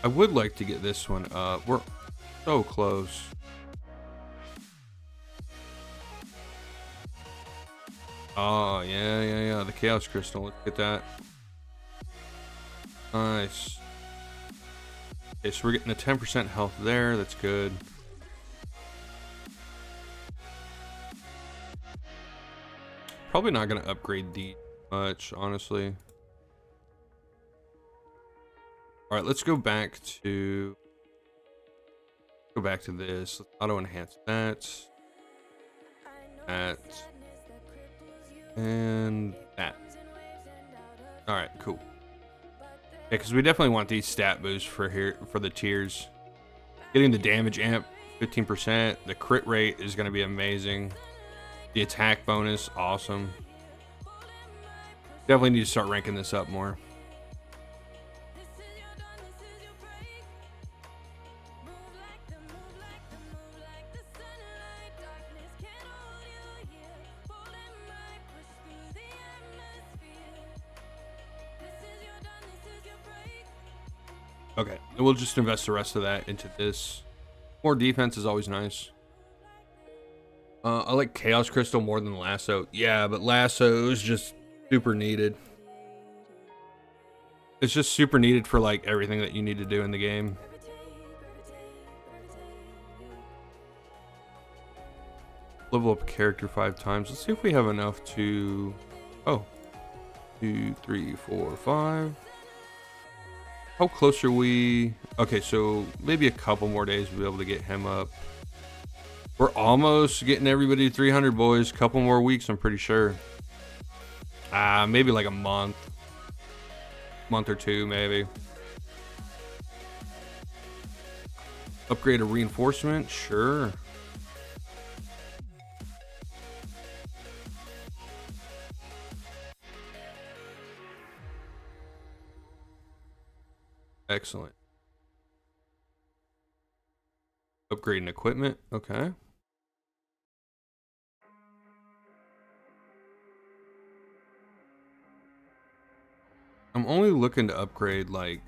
I would like to get this one up. We're so close. Oh, yeah. The Chaos Crystal. Let's get that. Nice. Okay, so we're getting a 10% health there. That's good. Probably not going to upgrade these much, honestly. All right, let's go back to this. Let's auto enhance that. That. And that. All right, cool. Yeah, because we definitely want these stat boosts for here for the tiers. Getting the damage amp 15%. The crit rate is going to be amazing. The attack bonus, awesome. Definitely need to start ranking this up more. Okay, and we'll just invest the rest of that into this. More defense is always nice. I like Chaos Crystal more than Lasso. Yeah, but Lasso is just super needed. It's just super needed for like everything that you need to do in the game. Level up a character 5 times. Let's see if we have enough to... Oh. 2, 3, 4, 5. How close are we? Okay, so maybe a couple more days we'll be able to get him up. We're almost getting everybody to 300, boys. Couple more weeks, I'm pretty sure. Maybe like a month. Month or two, maybe. Upgrade a reinforcement? Sure. Excellent. Upgrading equipment. Okay. I'm only looking to upgrade like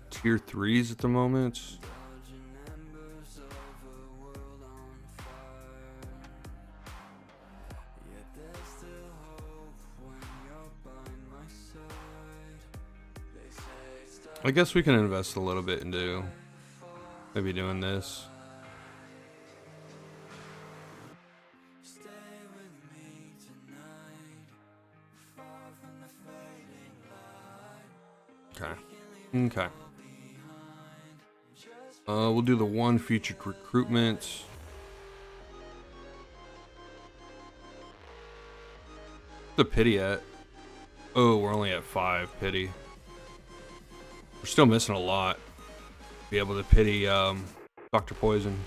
tier 3s at the moment. I guess we can invest a little bit into maybe doing this. Okay. We'll do the one featured recruitment. The pity at? Oh, we're only at 5 pity. We're still missing a lot. Be able to pity Dr. Poison.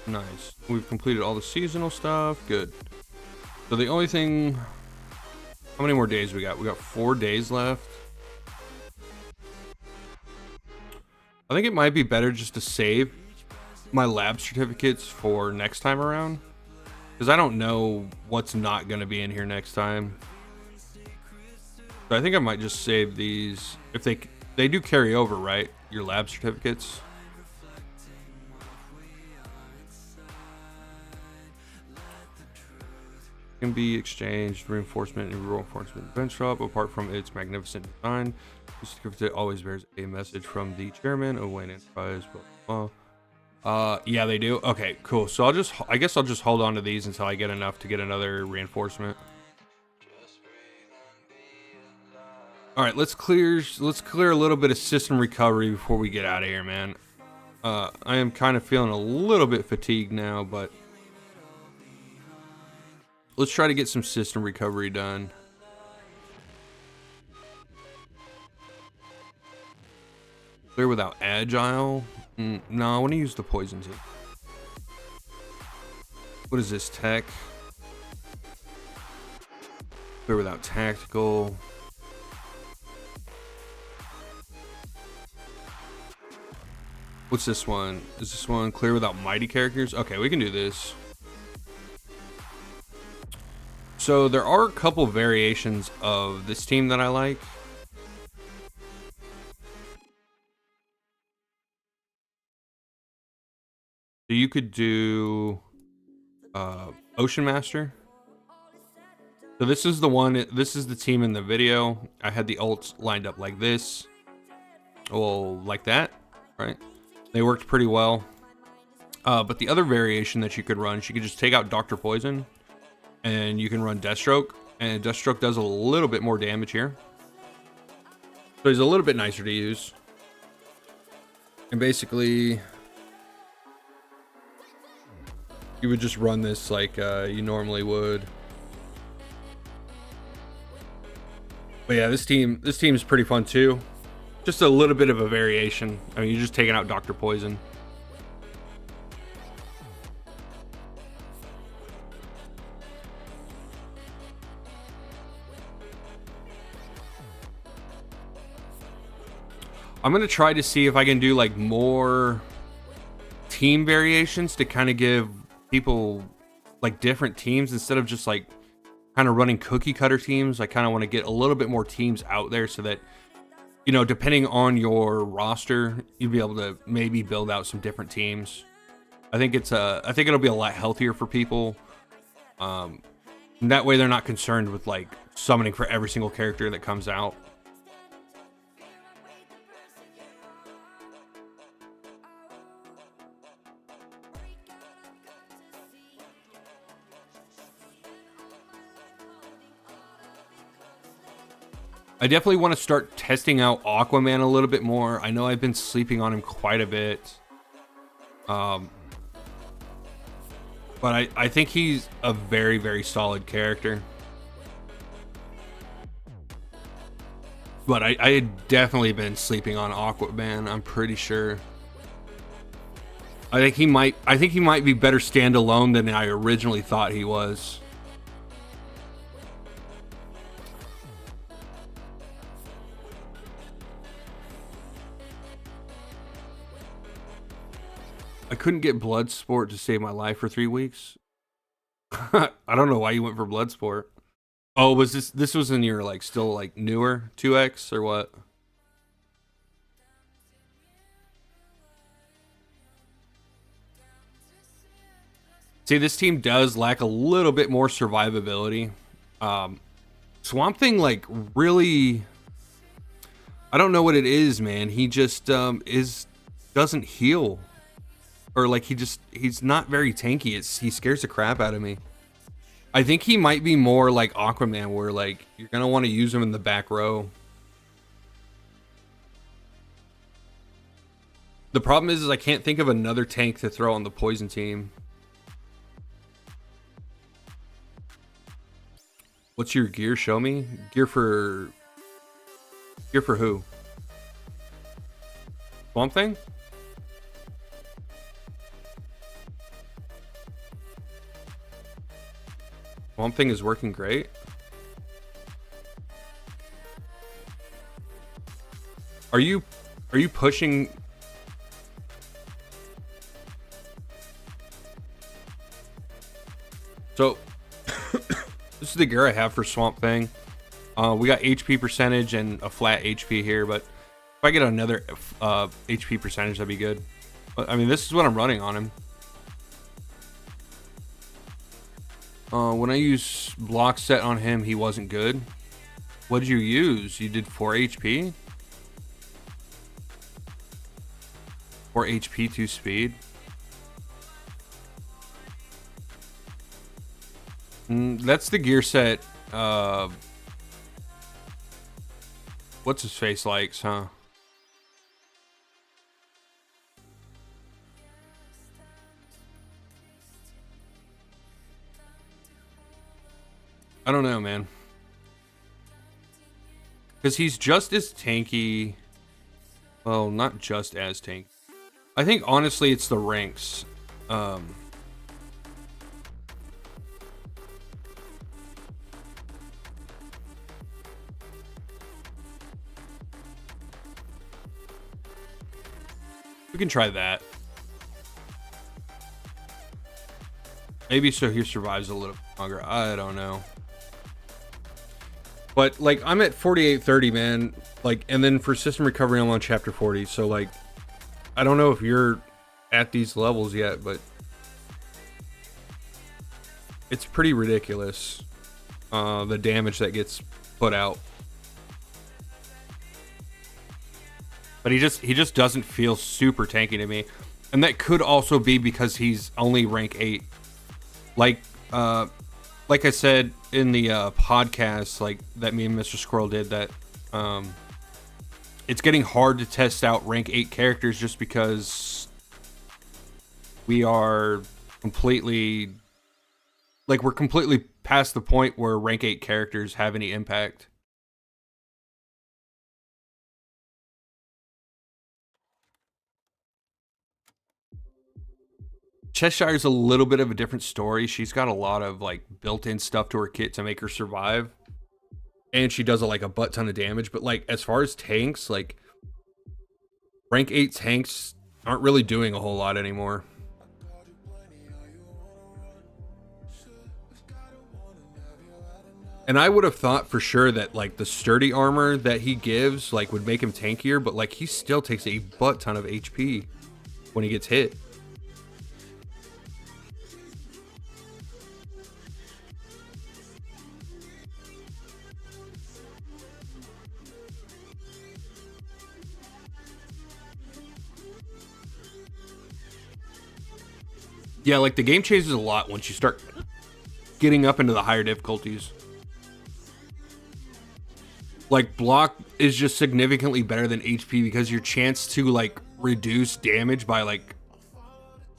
Nice. We've completed all the seasonal stuff. Good. So the only thing... How many more days we got? We got 4 days left. I think it might be better just to save my lab certificates for next time around. Because I don't know what's not going to be in here next time. So I think I might just save these. If they do carry over, right? Your lab certificates. can be exchanged. Reinforcement and reinforcement bench shop. Apart from its magnificent design, this certificate always bears a message from the chairman of Wayne Enterprise. Yeah, they do. Okay, cool. So I guess I'll just hold on to these until I get enough to get another reinforcement. All right, let's clear a little bit of system recovery before we get out of here, man. I am kind of feeling a little bit fatigued now, but let's try to get some system recovery done. Clear without agile. No, I want to use the poison team. What is this, tech? Clear without tactical. What's this one? Is this one clear without mighty characters? Okay, we can do this. So there are a couple variations of this team that I like. So you could do Ocean Master. So this is the one, this is the team in the video. I had the ults lined up like this. Well, like that, right? They worked pretty well. But the other variation that you could run, you could just take out Dr. Poison and you can run Deathstroke, and Deathstroke does a little bit more damage here. So he's a little bit nicer to use. And basically, you would just run this like you normally would. But yeah, this team is pretty fun too. Just a little bit of a variation. I mean, you're just taking out Dr. Poison. I'm gonna try to see if I can do like more team variations to kind of give people like different teams instead of just like kind of running cookie cutter teams. I kind of want to get a little bit more teams out there so that, you know, depending on your roster, you'd be able to maybe build out some different teams. I think it'll be a lot healthier for people. And that way they're not concerned with like summoning for every single character that comes out. I definitely want to start testing out Aquaman a little bit more. I know I've been sleeping on him quite a bit. But I think he's a very, very solid character. But I had definitely been sleeping on Aquaman, I'm pretty sure. I think he might be better standalone than I originally thought he was. I couldn't get Bloodsport to save my life for 3 weeks. I don't know why you went for Bloodsport. Oh, was this was in your like still like newer 2X or what? See, this team does lack a little bit more survivability. Swamp Thing like really, I don't know what it is, man. He just doesn't heal. Or like he's not very tanky. He scares the crap out of me. I think he might be more like Aquaman, where like you're gonna want to use him in the back row. The problem is I can't think of another tank to throw on the poison team. What's your gear? Show me. Gear for who? Swamp Thing? Swamp Thing is working great. Are you pushing? So this is the gear I have for Swamp Thing. We got HP percentage and a flat HP here, but if I get another HP percentage, that'd be good. But I mean, this is what I'm running on him. When I used block set on him, he wasn't good. What did you use? You did 4 HP? 4 HP, 2 speed. That's the gear set. What's his face likes, huh? I don't know, man. Because he's just as tanky. Well, not just as tanky. I think, honestly, it's the ranks. We can try that. Maybe so he survives a little longer. I don't know. But, like, I'm at 4830, man. Like, and then for system recovery, I'm on chapter 40. So, like, I don't know if you're at these levels yet, but it's pretty ridiculous. The damage that gets put out. But he just doesn't feel super tanky to me. And that could also be because he's only rank 8. Like I said in the podcast, like that me and Mr. Squirrel did, that it's getting hard to test out rank 8 characters just because we are completely, like, we're completely past the point where rank 8 characters have any impact. Cheshire's a little bit of a different story. She's got a lot of, like, built-in stuff to her kit to make her survive. And she does, like, a butt ton of damage. But, like, as far as tanks, like, rank 8 tanks aren't really doing a whole lot anymore. And I would have thought for sure that, like, the sturdy armor that he gives, like, would make him tankier. But, like, he still takes a butt ton of HP when he gets hit. Yeah, like, the game changes a lot once you start getting up into the higher difficulties. Like, block is just significantly better than HP because your chance to, like, reduce damage by, like,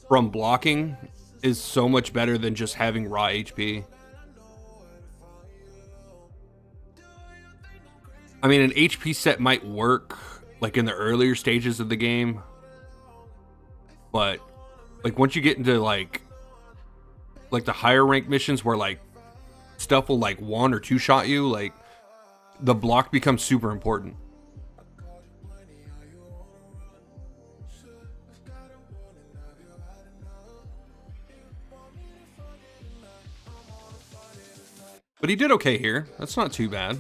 from blocking is so much better than just having raw HP. I mean, an HP set might work, like, in the earlier stages of the game, but, like, once you get into, like the higher rank missions where, like, stuff will, like, 1 or 2 shot you, like, the block becomes super important. But he did okay here. That's not too bad.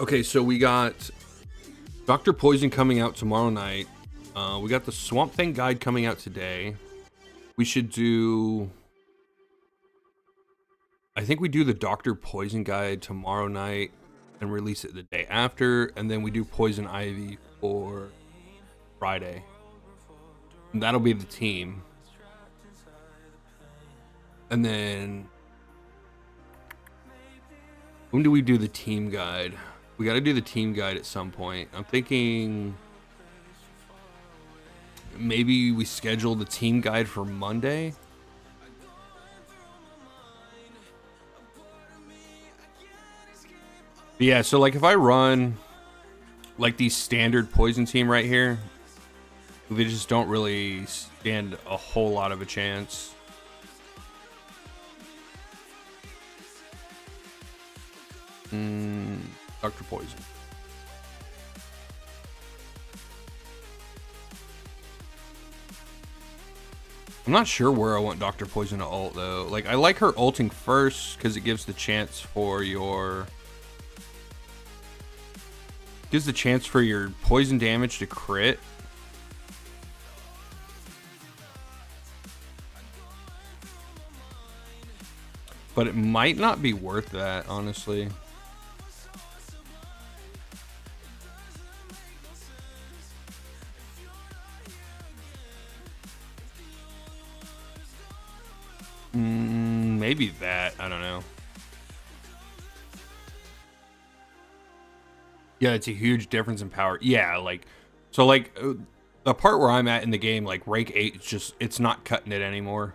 Okay, so we got Dr. Poison coming out tomorrow night. We got the Swamp Thing guide coming out today. We should do... I think we do the Dr. Poison guide tomorrow night and release it the day after. And then we do Poison Ivy for Friday. And that'll be the team. And then... when do we do the team guide? We got to do the team guide at some point. I'm thinking maybe we schedule the team guide for Monday. But yeah, so, like, if I run, like, the standard poison team right here, they just don't really stand a whole lot of a chance. Dr. Poison. I'm not sure where I want Dr. Poison to ult though. Like I like her ulting first because it gives the chance for your poison damage to crit. But it might not be worth that, honestly. Maybe that. I don't know. Yeah, it's a huge difference in power. Yeah, like, so like the part where I'm at in the game, like rank 8, it's not cutting it anymore.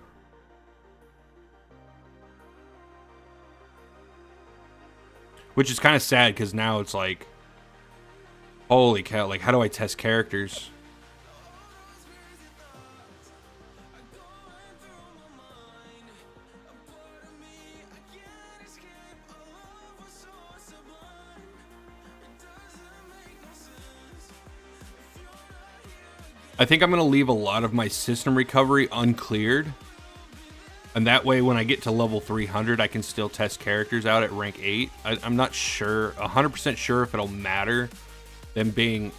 Which is kind of sad because now it's like, holy cow, like how do I test characters? I think I'm going to leave a lot of my system recovery uncleared. And that way, when I get to level 300, I can still test characters out at rank 8. I'm not sure, 100% sure if it'll matter them being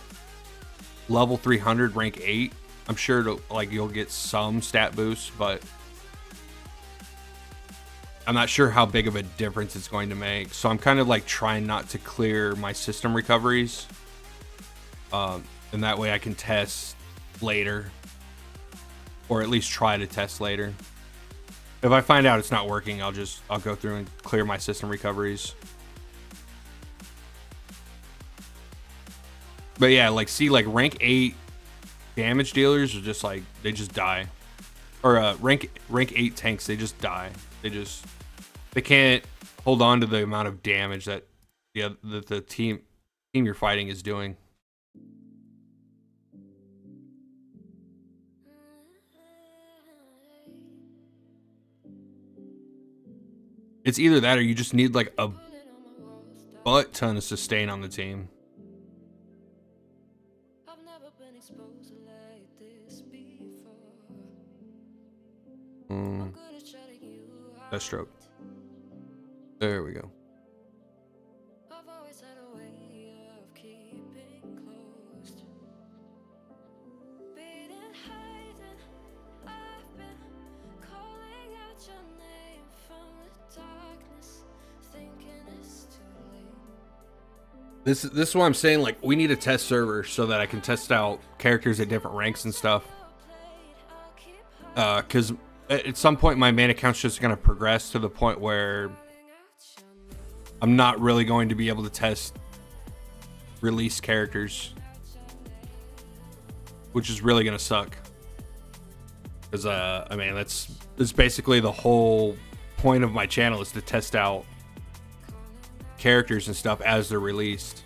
level 300, rank 8. I'm sure you'll get some stat boosts, but I'm not sure how big of a difference it's going to make. So I'm kind of like trying not to clear my system recoveries. And that way I can test later, or at least try to test later. If I find out it's not working, I'll go through and clear my system recoveries. But yeah, like see, like rank 8 damage dealers are just like, they just die. Or rank 8 tanks, they just die. They can't hold on to the amount of damage that the team you're fighting is doing. It's either that or you just need like a butt ton of sustain on the team. Deathstroke. There we go. This is why I'm saying, like, we need a test server so that I can test out characters at different ranks and stuff. Because at some point my main account's just going to progress to the point where I'm not really going to be able to test released characters, which is really going to suck. Because, I mean, that's basically the whole point of my channel, is to test out characters and stuff as they're released.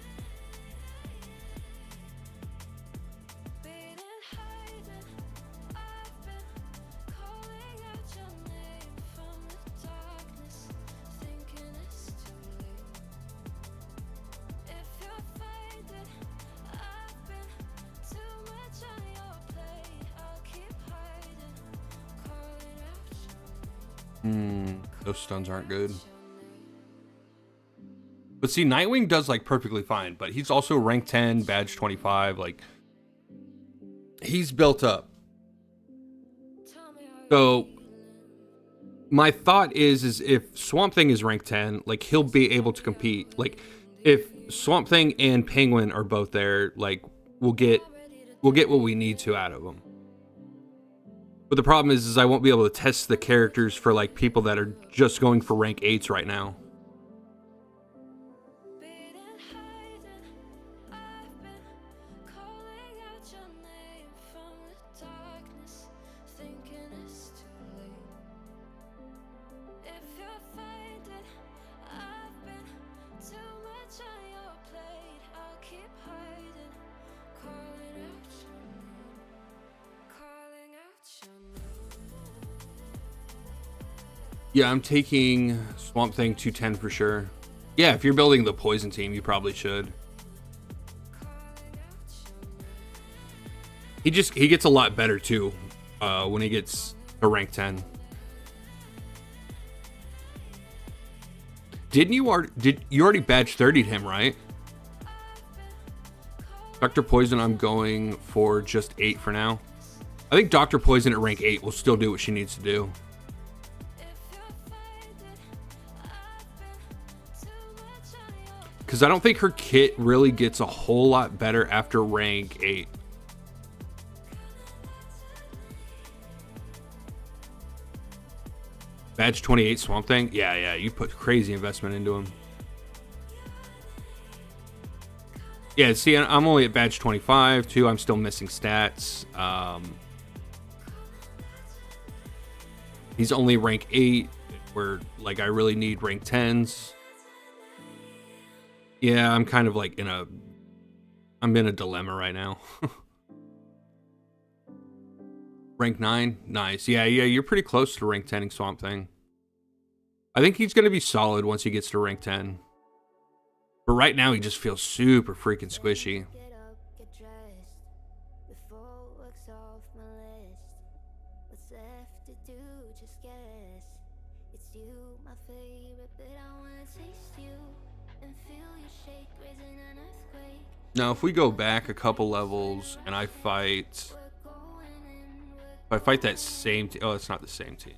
Those stuns aren't good. But see, Nightwing does like perfectly fine, but he's also rank 10, badge 25, like he's built up. So my thought is if Swamp Thing is rank 10, like he'll be able to compete. Like if Swamp Thing and Penguin are both there, like we'll get what we need to out of them. But the problem is I won't be able to test the characters for like people that are just going for rank 8s right now. Yeah, I'm taking Swamp Thing 210 for sure. Yeah, if you're building the poison team, you probably should. He gets a lot better too when he gets to rank 10. Did you already badge 30'd him, right? Dr. Poison, I'm going for just 8 for now. I think Dr. Poison at rank 8 will still do what she needs to do. Because I don't think her kit really gets a whole lot better after rank 8. Badge 28 Swamp Thing? Yeah, you put crazy investment into him. Yeah, see, I'm only at badge 25, too. I'm still missing stats. He's only rank 8, where, like, I really need rank 10s. Yeah, I'm kind of, like, I'm in a dilemma right now. Rank 9? Nice. Yeah, you're pretty close to rank 10ing Swamp Thing. I think he's going to be solid once he gets to rank 10. But right now, he just feels super freaking squishy. Now, if we go back a couple levels and I fight... If I fight that same team... Oh, it's not the same team.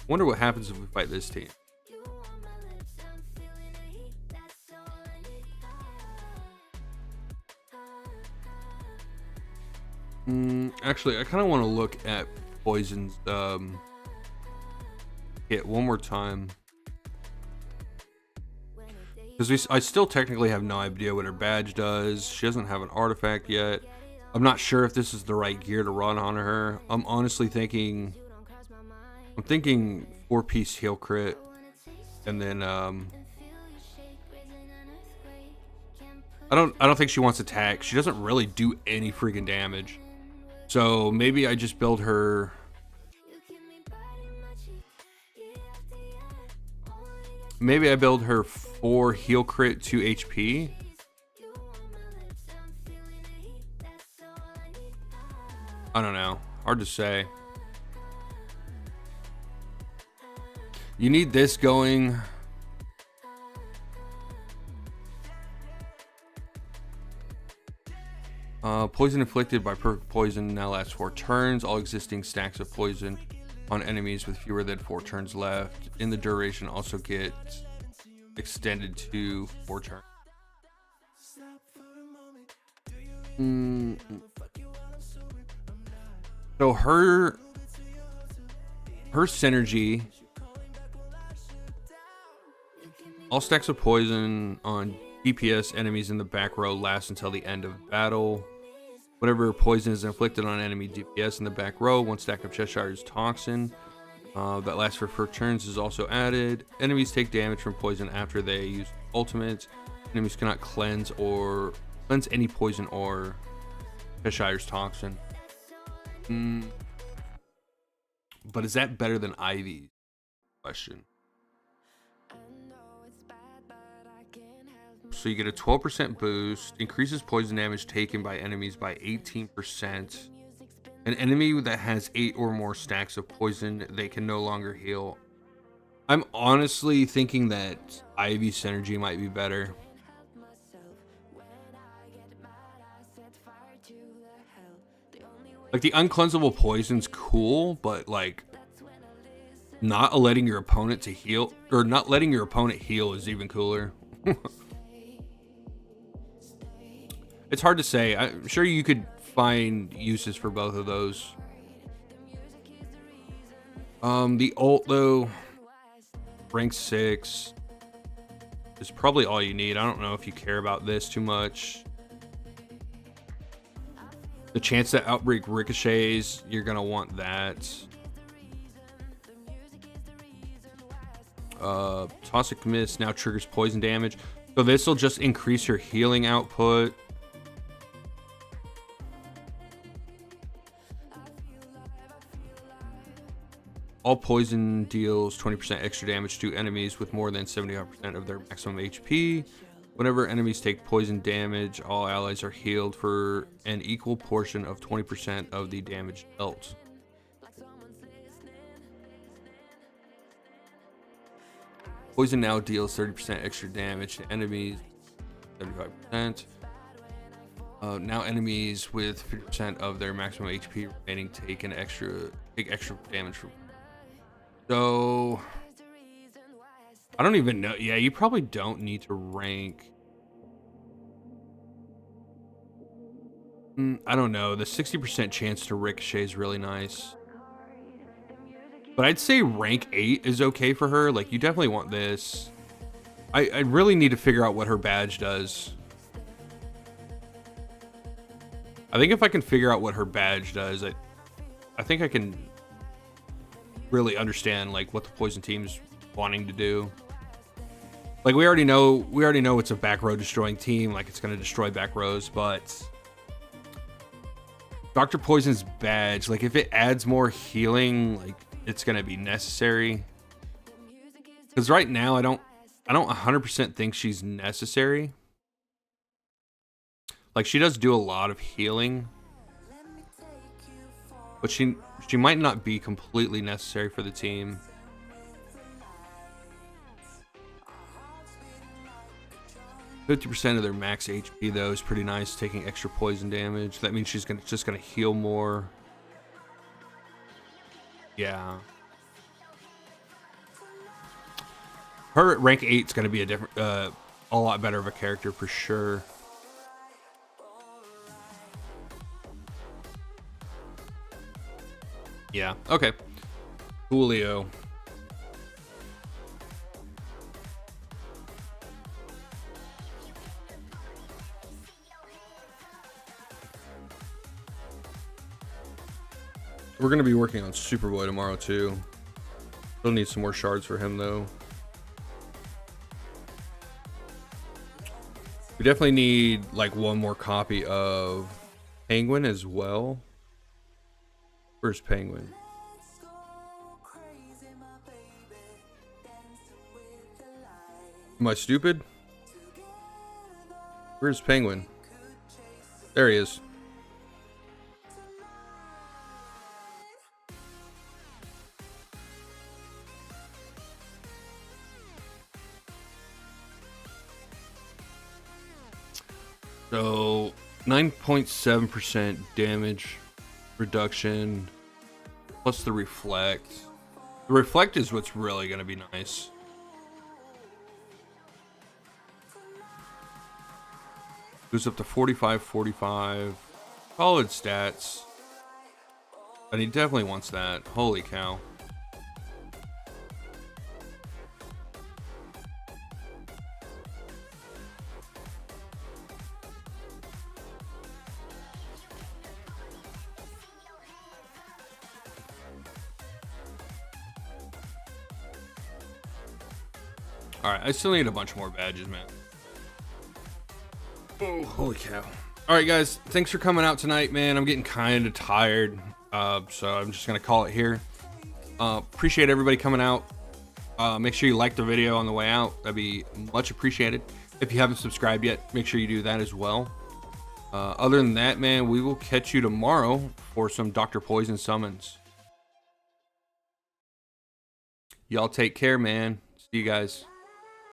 Wonder what happens if we fight this team. Actually, I kind of want to look at Poison's hit one more time. Because I still technically have no idea what her badge does. She doesn't have an artifact yet. I'm not sure if this is the right gear to run on her. I'm honestly thinking... I'm thinking 4-piece heal crit. And then, I don't think she wants attack. She doesn't really do any freaking damage. So maybe I just build her... Maybe I build her 4 heal crit, 2 HP. I don't know. Hard to say. You need this going. Poison inflicted by perfect poison now lasts 4 turns. All existing stacks of poison on enemies with fewer than 4 turns left in the duration also get extended to 4 turns. So her synergy, all stacks of poison on DPS enemies in the back row lasts until the end of battle. Whatever poison is inflicted on enemy DPS in the back row, 1 stack of Cheshire's Toxin that lasts for 4 turns is also added. Enemies take damage from poison after they use ultimates. Enemies cannot cleanse any poison or Cheshire's Toxin. But is that better than Ivy's? Question. So you get a 12% boost, increases poison damage taken by enemies by 18%. An enemy that has 8 or more stacks of poison, they can no longer heal. I'm honestly thinking that Ivy's synergy might be better. Like, the uncleansable poison's cool, but like not letting your opponent to heal, or not letting your opponent heal, is even cooler. It's hard to say. I'm sure you could find uses for both of those. The ult though, rank 6 is probably all you need. I don't know if you care about this too much. The chance that Outbreak ricochets, you're gonna want that. Toxic Mist now triggers poison damage. So this will just increase your healing output. All poison deals 20% extra damage to enemies with more than 75% of their maximum HP. Whenever enemies take poison damage, all allies are healed for an equal portion of 20% of the damage dealt. Poison now deals 30% extra damage to enemies, 75%. Now enemies with 50% of their maximum HP remaining take extra damage from. So I don't even know. Yeah, you probably don't need to rank. I don't know. The 60% chance to ricochet is really nice. But I'd say rank 8 is okay for her. Like, you definitely want this. I really need to figure out what her badge does. I think if I can figure out what her badge does, I think I can really understand like what the poison team's wanting to do. Like we already know it's a back row destroying team, like it's gonna destroy back rows, but Dr. Poison's badge, like if it adds more healing, like it's gonna be necessary. Because right now I don't 100% think she's necessary. Like she does do a lot of healing, but she might not be completely necessary for the team. %50 of their max HP though is pretty nice, taking extra poison damage. That means she's just gonna heal more. Yeah. Her at rank 8 is gonna be a lot better of a character for sure. Yeah, okay. Julio. We're going to be working on Superboy tomorrow too. Still need some more shards for him though. We definitely need like one more copy of Penguin as well. Where's Penguin? Am I stupid? Where's Penguin? There he is. So 9.7% damage reduction plus the reflect. The reflect is what's really going to be nice. Goes up to 45. Solid stats. And he definitely wants that. Holy cow. Alright, I still need a bunch more badges, man. Oh, holy cow. Alright, guys. Thanks for coming out tonight, man. I'm getting kind of tired. So I'm just going to call it here. Appreciate everybody coming out. Make sure you like the video on the way out. That'd be much appreciated. If you haven't subscribed yet, make sure you do that as well. Other than that, man, we will catch you tomorrow for some Dr. Poison summons. Y'all take care, man. See you guys.